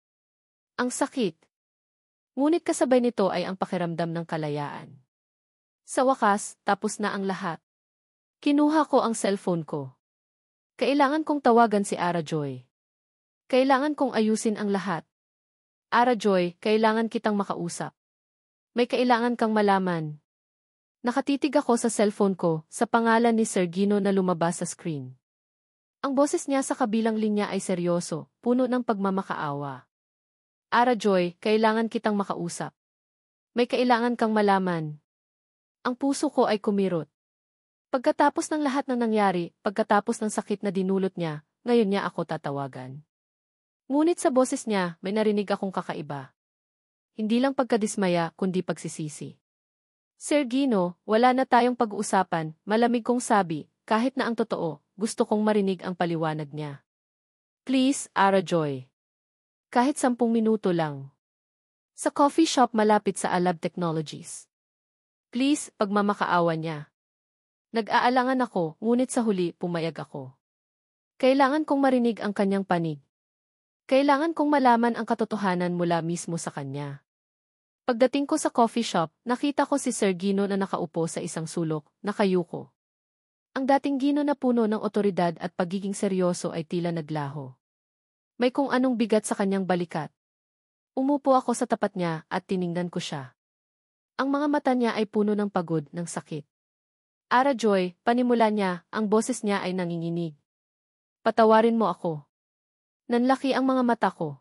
Ang sakit. Ngunit kasabay nito ay ang pakiramdam ng kalayaan. Sa wakas, tapos na ang lahat. Kinuha ko ang cellphone ko. Kailangan kong tawagan si Ara Joy. Kailangan kong ayusin ang lahat. Ara Joy, kailangan kitang makausap. May kailangan kang malaman. Nakatitig ako sa cellphone ko, sa pangalan ni Sir Gino na lumabas sa screen. Ang boses niya sa kabilang linya ay seryoso, puno ng pagmamakaawa. Ara Joy, kailangan kitang makausap. May kailangan kang malaman. Ang puso ko ay kumirot. Pagkatapos ng lahat ng nangyari, pagkatapos ng sakit na dinulot niya, ngayon niya ako tatawagan. Ngunit sa boses niya, may narinig akong kakaiba. Hindi lang pagkadismaya, kundi pagsisisi. Sir Gino, wala na tayong pag-uusapan, malamig kong sabi, kahit na ang totoo, gusto kong marinig ang paliwanag niya. Please, Ara Joy. Kahit 10 minuto lang. Sa coffee shop malapit sa Alab Technologies. Please, pagmamakaawa niya. Nag-aalangan ako, ngunit sa huli, pumayag ako. Kailangan kong marinig ang kanyang panig. Kailangan kong malaman ang katotohanan mula mismo sa kanya. Pagdating ko sa coffee shop, nakita ko si Sir Gino na nakaupo sa isang sulok, nakayuko. Ang dating Gino na puno ng otoridad at pagiging seryoso ay tila naglaho. May kung anong bigat sa kanyang balikat. Umupo ako sa tapat niya at tiningnan ko siya. Ang mga mata niya ay puno ng pagod, ng sakit. Ara Joy, panimula niya, ang boses niya ay nanginginig. Patawarin mo ako. Nanlaki ang mga mata ko.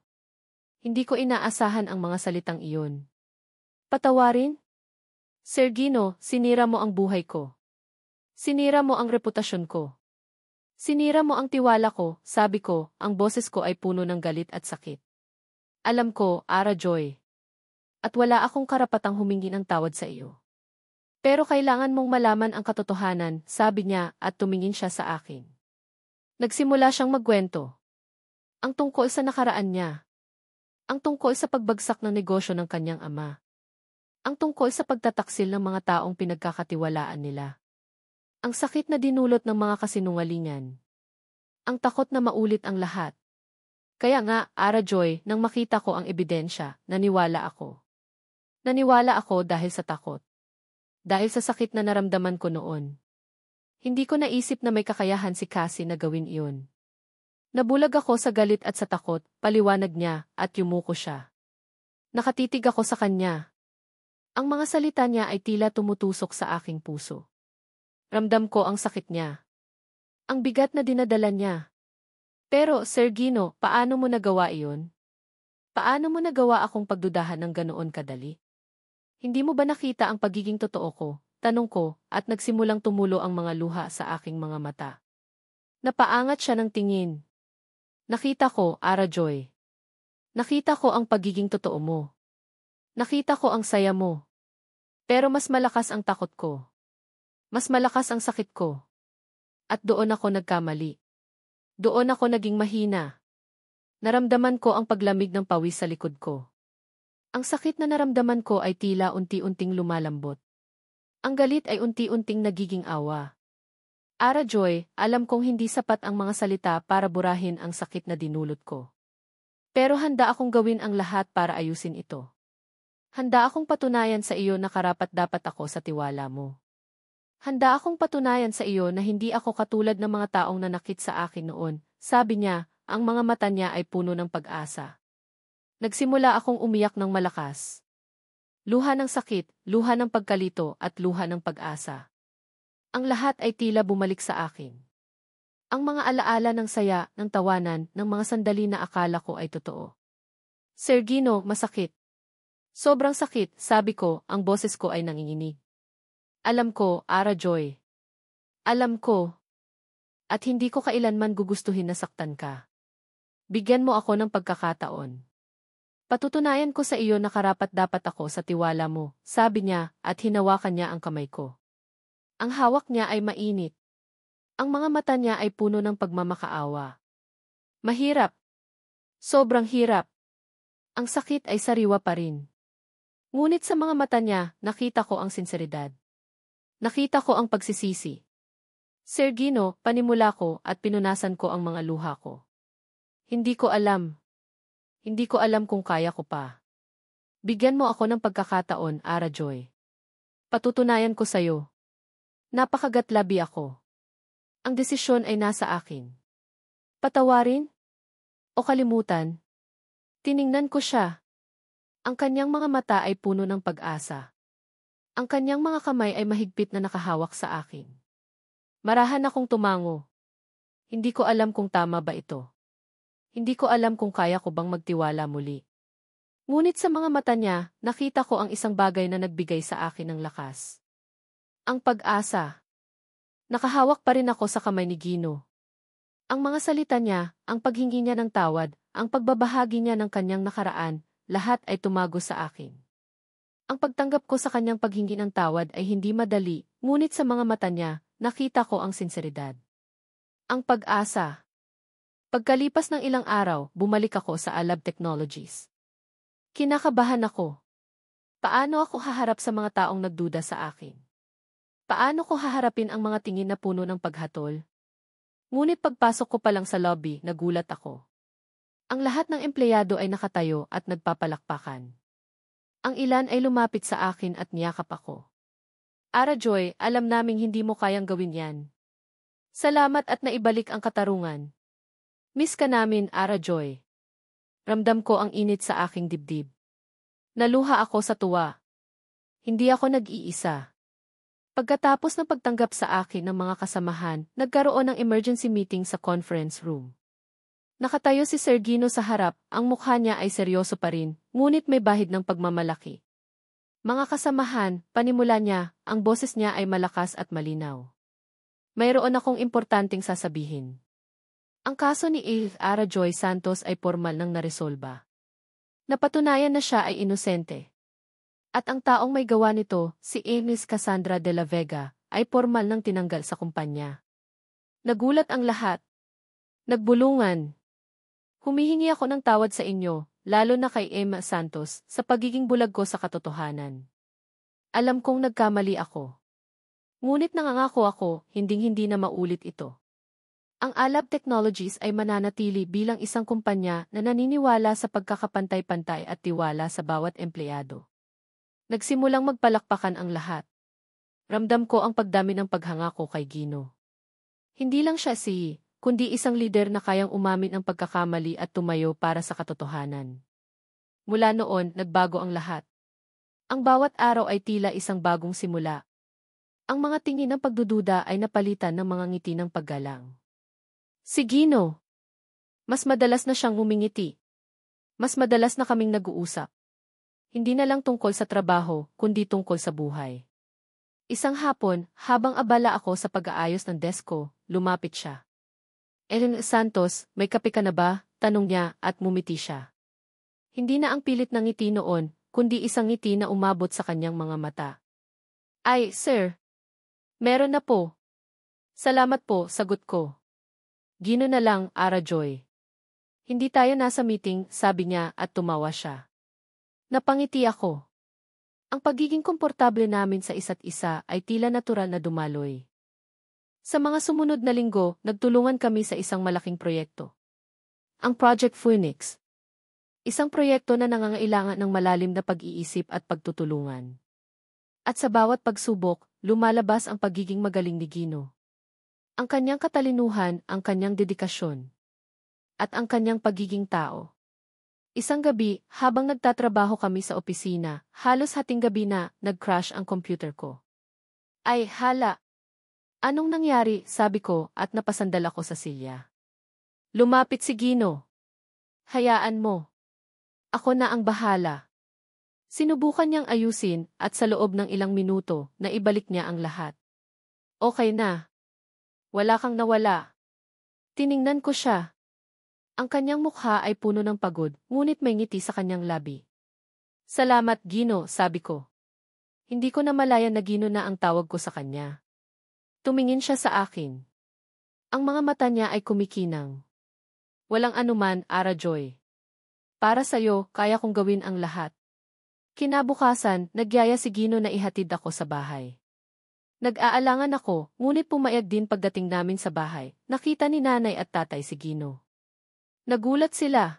Hindi ko inaasahan ang mga salitang iyon. Patawarin? Sir Gino, sinira mo ang buhay ko. Sinira mo ang reputasyon ko. Sinira mo ang tiwala ko, sabi ko, ang boses ko ay puno ng galit at sakit. Alam ko, Ara Joy. At wala akong karapatang humingi ng tawad sa iyo. Pero kailangan mong malaman ang katotohanan, sabi niya at tumingin siya sa akin. Nagsimula siyang magkwento. Ang tungkol sa nakaraan niya. Ang tungkol sa pagbagsak ng negosyo ng kanyang ama. Ang tungkol sa pagtataksil ng mga taong pinagkakatiwalaan nila. Ang sakit na dinulot ng mga kasinungalingan. Ang takot na maulit ang lahat. Kaya nga, Ara Joy, nang makita ko ang ebidensya, naniwala ako. Naniwala ako dahil sa takot. Dahil sa sakit na naramdaman ko noon. Hindi ko naisip na may kakayahan si Cassie na gawin iyon. Nabulag ako sa galit at sa takot, paliwanag niya, at yumuko siya. Nakatitig ako sa kanya. Ang mga salita niya ay tila tumutusok sa aking puso. Ramdam ko ang sakit niya. Ang bigat na dinadala niya. Pero, Sir Gino, paano mo nagawa iyon? Paano mo nagawa akong pagdudahan ng ganoon kadali? Hindi mo ba nakita ang pagiging totoo ko? Tanong ko, at nagsimulang tumulo ang mga luha sa aking mga mata. Napaangat siya ng tingin. Nakita ko, Ara Joy. Nakita ko ang pagiging totoo mo. Nakita ko ang saya mo. Pero mas malakas ang takot ko. Mas malakas ang sakit ko. At doon ako nagkamali. Doon ako naging mahina. Naramdaman ko ang paglamig ng pawis sa likod ko. Ang sakit na naramdaman ko ay tila unti-unting lumalambot. Ang galit ay unti-unting nagiging awa. Ara Joy, alam kong hindi sapat ang mga salita para burahin ang sakit na dinulot ko. Pero handa akong gawin ang lahat para ayusin ito. Handa akong patunayan sa iyo na karapat-dapat ako sa tiwala mo. Handa akong patunayan sa iyo na hindi ako katulad ng mga taong nanakit sa akin noon, sabi niya, ang mga mata niya ay puno ng pag-asa. Nagsimula akong umiyak ng malakas. Luha ng sakit, luha ng pagkalito at luha ng pag-asa. Ang lahat ay tila bumalik sa akin. Ang mga alaala ng saya, ng tawanan, ng mga sandali na akala ko ay totoo. Sir Gino, masakit. Sobrang sakit, sabi ko, ang boses ko ay nanginginig. Alam ko, Ara Joy. Alam ko. At hindi ko kailanman gugustuhin na saktan ka. Bigyan mo ako ng pagkakataon. Patutunayan ko sa iyo na karapat-dapat ako sa tiwala mo, sabi niya, at hinawakan niya ang kamay ko. Ang hawak niya ay mainit. Ang mga mata niya ay puno ng pagmamakaawa. Mahirap. Sobrang hirap. Ang sakit ay sariwa pa rin. Ngunit sa mga mata niya, nakita ko ang sinseridad. Nakita ko ang pagsisisi. Sir Gino, panimula ko at pinunasan ko ang mga luha ko. Hindi ko alam. Hindi ko alam kung kaya ko pa. Bigyan mo ako ng pagkakataon, Ara Joy. Patutunayan ko sa'yo. Napakagatlabi ako. Ang desisyon ay nasa akin. Patawarin? O kalimutan? Tiningnan ko siya. Ang kanyang mga mata ay puno ng pag-asa. Ang kanyang mga kamay ay mahigpit na nakahawak sa akin. Marahan akong tumango. Hindi ko alam kung tama ba ito. Hindi ko alam kung kaya ko bang magtiwala muli. Ngunit sa mga mata niya, nakita ko ang isang bagay na nagbigay sa akin ng lakas. Ang pag-asa. Nakahawak pa rin ako sa kamay ni Gino. Ang mga salita niya, ang paghingi niya ng tawad, ang pagbabahagi niya ng kanyang nakaraan, lahat ay tumago sa akin. Ang pagtanggap ko sa kanyang paghingi ng tawad ay hindi madali, ngunit sa mga mata niya, nakita ko ang sinseridad. Ang pag-asa. Pagkalipas ng ilang araw, bumalik ako sa Alab Technologies. Kinakabahan ako. Paano ako haharap sa mga taong nagduda sa akin? Paano ko haharapin ang mga tingin na puno ng paghatol? Ngunit pagpasok ko pa lang sa lobby, nagulat ako. Ang lahat ng empleyado ay nakatayo at nagpapalakpakan. Ang ilan ay lumapit sa akin at niyakap ako. Ara Joy, alam naming hindi mo kayang gawin yan. Salamat at naibalik ang katarungan. Miss ka namin, Ara Joy. Ramdam ko ang init sa aking dibdib. Naluha ako sa tuwa. Hindi ako nag-iisa. Pagkatapos ng pagtanggap sa akin ng mga kasamahan, nagkaroon ng emergency meeting sa conference room. Nakatayo si Sir Gino sa harap, ang mukha niya ay seryoso pa rin, ngunit may bahid ng pagmamalaki. Mga kasamahan, panimula niya, ang boses niya ay malakas at malinaw. Mayroon akong importanteng sasabihin. Ang kaso ni Ara Joy Santos ay formal nang naresolba. Napatunayan na siya ay inosente. At ang taong may gawa nito, si Miss Cassandra de la Vega, ay formal nang tinanggal sa kumpanya. Nagulat ang lahat. Nagbulungan. Humihingi ako ng tawad sa inyo, lalo na kay Emma Santos, sa pagiging bulag ko sa katotohanan. Alam kong nagkamali ako. Ngunit nangangako ako, hinding-hindi na maulit ito. Ang Alab Technologies ay mananatili bilang isang kumpanya na naniniwala sa pagkakapantay-pantay at tiwala sa bawat empleyado. Nagsimulang magpalakpakan ang lahat. Ramdam ko ang pagdami ng paghanga ko kay Gino. Hindi lang siya kundi isang lider na kayang umamin ang pagkakamali at tumayo para sa katotohanan. Mula noon, nagbago ang lahat. Ang bawat araw ay tila isang bagong simula. Ang mga tingin ng pagdududa ay napalitan ng mga ngiti ng paggalang. Si Gino. Mas madalas na siyang ngumingiti. Mas madalas na kaming nag-uusap. Hindi na lang tungkol sa trabaho, kundi tungkol sa buhay. Isang hapon, habang abala ako sa pag-aayos ng desk ko, lumapit siya. Ellen Santos, may kape ka na ba? Tanong niya at mumiti siya. Hindi na ang pilit ng ngiti noon, kundi isang ngiti na umabot sa kanyang mga mata. Ay, sir. Meron na po. Salamat po, sagot ko. Gino na lang, Ara Joy. Hindi tayo nasa meeting, sabi niya at tumawa siya. Napangiti ako. Ang pagiging komportable namin sa isa't isa ay tila natural na dumaloy. Sa mga sumunod na linggo, nagtulungan kami sa isang malaking proyekto. Ang Project Phoenix. Isang proyekto na nangangailangan ng malalim na pag-iisip at pagtutulungan. At sa bawat pagsubok, lumalabas ang pagiging magaling ni Gino. Ang kanyang katalinuhan, ang kanyang dedikasyon, at ang kanyang pagiging tao. Isang gabi, habang nagtatrabaho kami sa opisina, halos hating gabi na, nag-crash ang computer ko. Ay, hala! Anong nangyari, sabi ko, at napasandal ako sa silya. Lumapit si Gino. Hayaan mo. Ako na ang bahala. Sinubukan niyang ayusin, at sa loob ng ilang minuto, naibalik niya ang lahat. Okay na. Wala kang nawala. Tiningnan ko siya. Ang kanyang mukha ay puno ng pagod, ngunit may ngiti sa kanyang labi. Salamat, Gino, sabi ko. Hindi ko namalayan na Gino na ang tawag ko sa kanya. Tumingin siya sa akin. Ang mga mata niya ay kumikinang. Walang anuman, Ara Joy. Para sa'yo, kaya kong gawin ang lahat. Kinabukasan, nagyaya si Gino na ihatid ako sa bahay. Nag-aalangan ako, ngunit pumayag din pagdating namin sa bahay. Nakita ni nanay at tatay si Gino. Nagulat sila.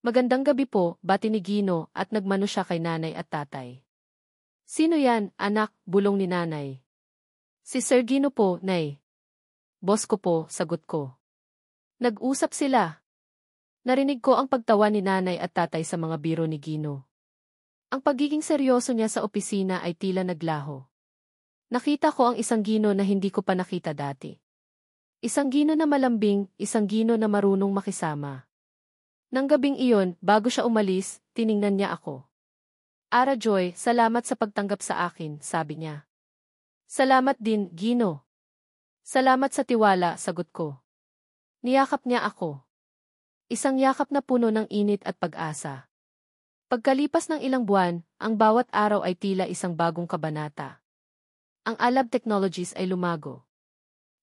Magandang gabi po, bati ni Gino at nagmano siya kay nanay at tatay. Sino yan, anak, bulong ni nanay. Si Sir Gino po, nay. Boss ko po, sagot ko. Nag-usap sila. Narinig ko ang pagtawa ni nanay at tatay sa mga biro ni Gino. Ang pagiging seryoso niya sa opisina ay tila naglaho. Nakita ko ang isang Gino na hindi ko pa nakita dati. Isang Gino na malambing, isang Gino na marunong makisama. Nang gabing iyon, bago siya umalis, tiningnan niya ako. Ara Joy, salamat sa pagtanggap sa akin, sabi niya. Salamat din, Gino. Salamat sa tiwala, sagot ko. Niyakap niya ako. Isang yakap na puno ng init at pag-asa. Pagkalipas ng ilang buwan, ang bawat araw ay tila isang bagong kabanata. Ang Alab Technologies ay lumago.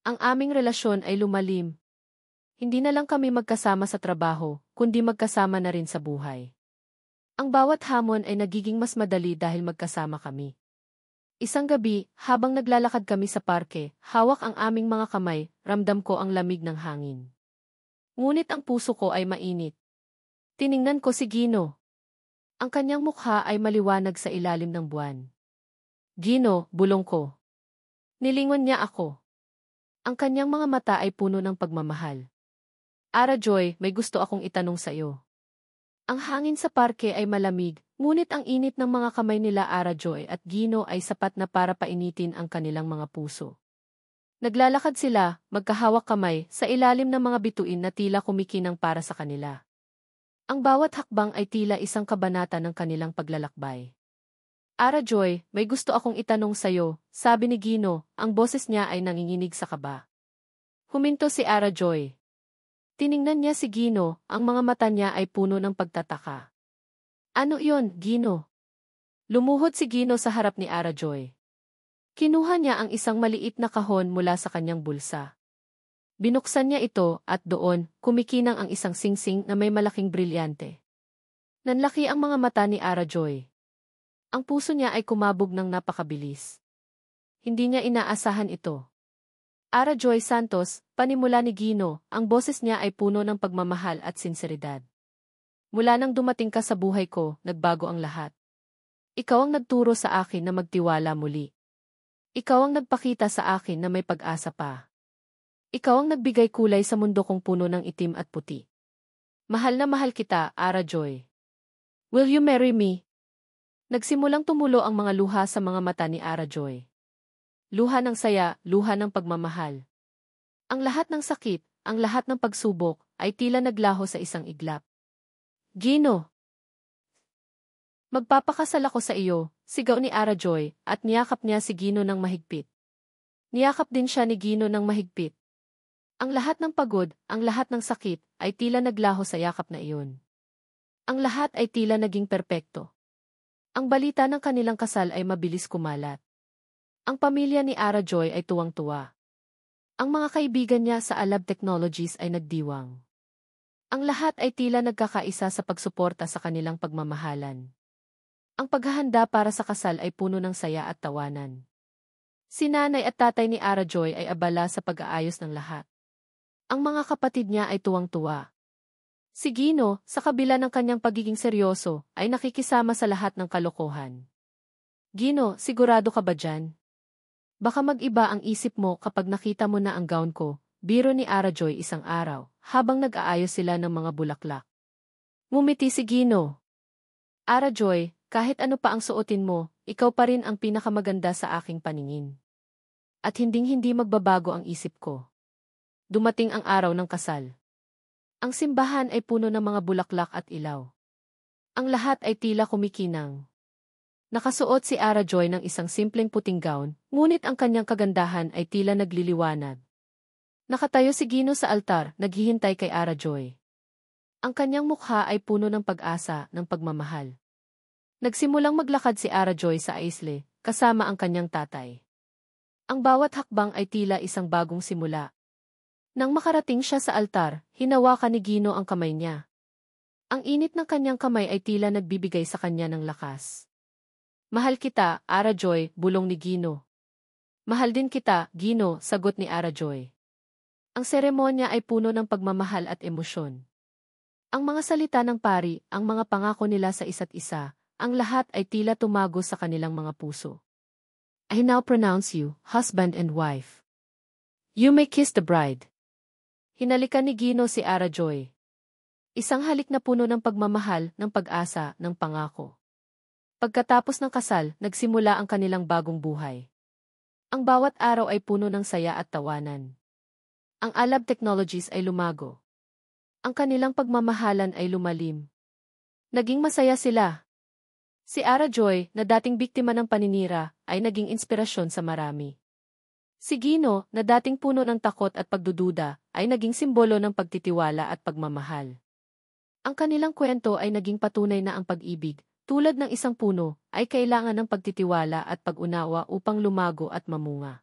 Ang aming relasyon ay lumalim. Hindi na lang kami magkasama sa trabaho, kundi magkasama na rin sa buhay. Ang bawat hamon ay nagiging mas madali dahil magkasama kami. Isang gabi, habang naglalakad kami sa parke, hawak ang aming mga kamay, ramdam ko ang lamig ng hangin. Ngunit ang puso ko ay mainit. Tiningnan ko si Gino. Ang kanyang mukha ay maliwanag sa ilalim ng buwan. Gino, bulong ko. Nilingon niya ako. Ang kanyang mga mata ay puno ng pagmamahal. Ara Joy, may gusto akong itanong sa iyo. Ang hangin sa parke ay malamig, ngunit ang init ng mga kamay nila Ara Joy at Gino ay sapat na para painitin ang kanilang mga puso. Naglalakad sila, magkahawak kamay, sa ilalim ng mga bituin na tila kumikinang para sa kanila. Ang bawat hakbang ay tila isang kabanata ng kanilang paglalakbay. Ara Joy, may gusto akong itanong sa'yo, sabi ni Gino, ang boses niya ay nanginginig sa kaba. Huminto si Ara Joy. Tiningnan niya si Gino, ang mga mata niya ay puno ng pagtataka. Ano iyon, Gino? Lumuhod si Gino sa harap ni Ara Joy. Kinuha niya ang isang maliit na kahon mula sa kanyang bulsa. Binuksan niya ito at doon, kumikinang ang isang singsing na may malaking brilyante. Nanlaki ang mga mata ni Ara Joy. Ang puso niya ay kumabog ng napakabilis. Hindi niya inaasahan ito. Ara Joy Santos, panimula ni Gino, ang boses niya ay puno ng pagmamahal at sinseridad. Mula nang dumating ka sa buhay ko, nagbago ang lahat. Ikaw ang nagturo sa akin na magtiwala muli. Ikaw ang nagpakita sa akin na may pag-asa pa. Ikaw ang nagbigay kulay sa mundo kong puno ng itim at puti. Mahal na mahal kita, Ara Joy. Will you marry me? Nagsimulang tumulo ang mga luha sa mga mata ni Ara Joy. Luha ng saya, luha ng pagmamahal. Ang lahat ng sakit, ang lahat ng pagsubok, ay tila naglaho sa isang iglap. Gino! Magpapakasal ako sa iyo, sigaw ni Ara Joy, at niyakap niya si Gino ng mahigpit. Niyakap din siya ni Gino ng mahigpit. Ang lahat ng pagod, ang lahat ng sakit, ay tila naglaho sa yakap na iyon. Ang lahat ay tila naging perpekto. Ang balita ng kanilang kasal ay mabilis kumalat. Ang pamilya ni Ara Joy ay tuwang-tuwa. Ang mga kaibigan niya sa Alab Technologies ay nagdiwang. Ang lahat ay tila nagkakaisa sa pagsuporta sa kanilang pagmamahalan. Ang paghahanda para sa kasal ay puno ng saya at tawanan. Si nanay at tatay ni Ara Joy ay abala sa pag-aayos ng lahat. Ang mga kapatid niya ay tuwang-tuwa. Si Gino, sa kabila ng kanyang pagiging seryoso, ay nakikisama sa lahat ng kalokohan. Gino, sigurado ka ba dyan? Baka mag-iba ang isip mo kapag nakita mo na ang gown ko, biro ni Ara Joy isang araw, habang nag-aayos sila ng mga bulaklak. Ngumiti si Gino. Ara Joy, kahit ano pa ang suotin mo, ikaw pa rin ang pinakamaganda sa aking paningin. At hinding-hindi magbabago ang isip ko. Dumating ang araw ng kasal. Ang simbahan ay puno ng mga bulaklak at ilaw. Ang lahat ay tila kumikinang. Nakasuot si Ara Joy ng isang simpleng puting gown, ngunit ang kanyang kagandahan ay tila nagliliwanag. Nakatayo si Gino sa altar, naghihintay kay Ara Joy. Ang kanyang mukha ay puno ng pag-asa, ng pagmamahal. Nagsimulang maglakad si Ara Joy sa aisle, kasama ang kanyang tatay. Ang bawat hakbang ay tila isang bagong simula. Nang makarating siya sa altar, hinawakan ni Gino ang kamay niya. Ang init ng kanyang kamay ay tila nagbibigay sa kanya ng lakas. Mahal kita, Ara Joy, bulong ni Gino. Mahal din kita, Gino, sagot ni Ara Joy. Ang seremonya ay puno ng pagmamahal at emosyon. Ang mga salita ng pari, ang mga pangako nila sa isa't isa, ang lahat ay tila tumago sa kanilang mga puso. I now pronounce you, husband and wife. You may kiss the bride. Hinalikan ni Gino si Ara Joy. Isang halik na puno ng pagmamahal, ng pag-asa, ng pangako. Pagkatapos ng kasal, nagsimula ang kanilang bagong buhay. Ang bawat araw ay puno ng saya at tawanan. Ang Alab Technologies ay lumago. Ang kanilang pagmamahalan ay lumalim. Naging masaya sila. Si Ara Joy, na dating biktima ng paninira, ay naging inspirasyon sa marami. Si Gino, na dating puno ng takot at pagdududa, ay naging simbolo ng pagtitiwala at pagmamahal. Ang kanilang kwento ay naging patunay na ang pag-ibig, tulad ng isang puno, ay kailangan ng pagtitiwala at pag-unawa upang lumago at mamunga.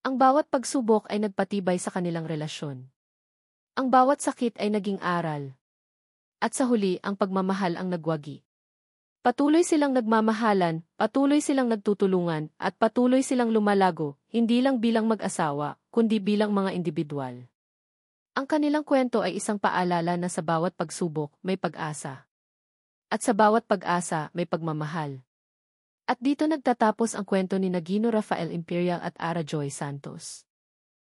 Ang bawat pagsubok ay nagpatibay sa kanilang relasyon. Ang bawat sakit ay naging aral. At sa huli, ang pagmamahal ang nagwagi. Patuloy silang nagmamahalan, patuloy silang nagtutulungan, at patuloy silang lumalago, hindi lang bilang mag-asawa, kundi bilang mga individual. Ang kanilang kwento ay isang paalala na sa bawat pagsubok, may pag-asa. At sa bawat pag-asa, may pagmamahal. At dito nagtatapos ang kwento ni Gino Rafael Imperial at Ara Joy Santos.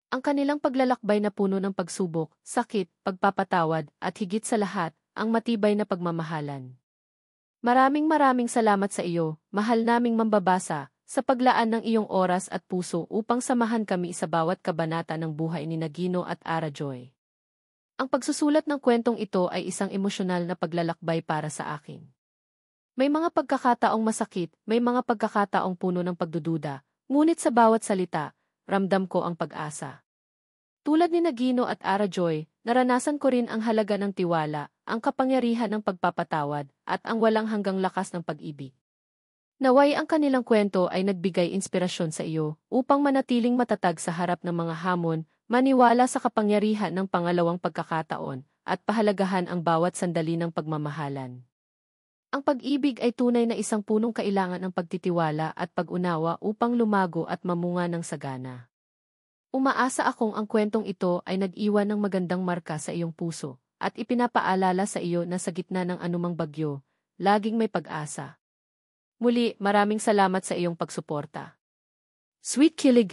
Ang kanilang paglalakbay na puno ng pagsubok, sakit, pagpapatawad, at higit sa lahat, ang matibay na pagmamahalan. Maraming salamat sa iyo, mahal naming mambabasa, sa paglaan ng iyong oras at puso upang samahan kami sa bawat kabanata ng buhay ni Gino at Ara Joy. Ang pagsusulat ng kwentong ito ay isang emosyonal na paglalakbay para sa akin. May mga pagkakataong masakit, may mga pagkakataong puno ng pagdududa, ngunit sa bawat salita, ramdam ko ang pag-asa. Tulad ni Gino at Ara Joy, naranasan ko rin ang halaga ng tiwala, ang kapangyarihan ng pagpapatawad, at ang walang hanggang lakas ng pag-ibig. Naway ang kanilang kwento ay nagbigay inspirasyon sa iyo upang manatiling matatag sa harap ng mga hamon, maniwala sa kapangyarihan ng pangalawang pagkakataon, at pahalagahan ang bawat sandali ng pagmamahalan. Ang pag-ibig ay tunay na isang punong kailangan ng pagtitiwala at pag-unawa upang lumago at mamunga ng sagana. Umaasa akong ang kwentong ito ay nag-iwan ng magandang marka sa iyong puso, at ipinapaalala sa iyo na sa gitna ng anumang bagyo, laging may pag-asa. Muli, maraming salamat sa iyong pagsuporta. Sweet Kilig.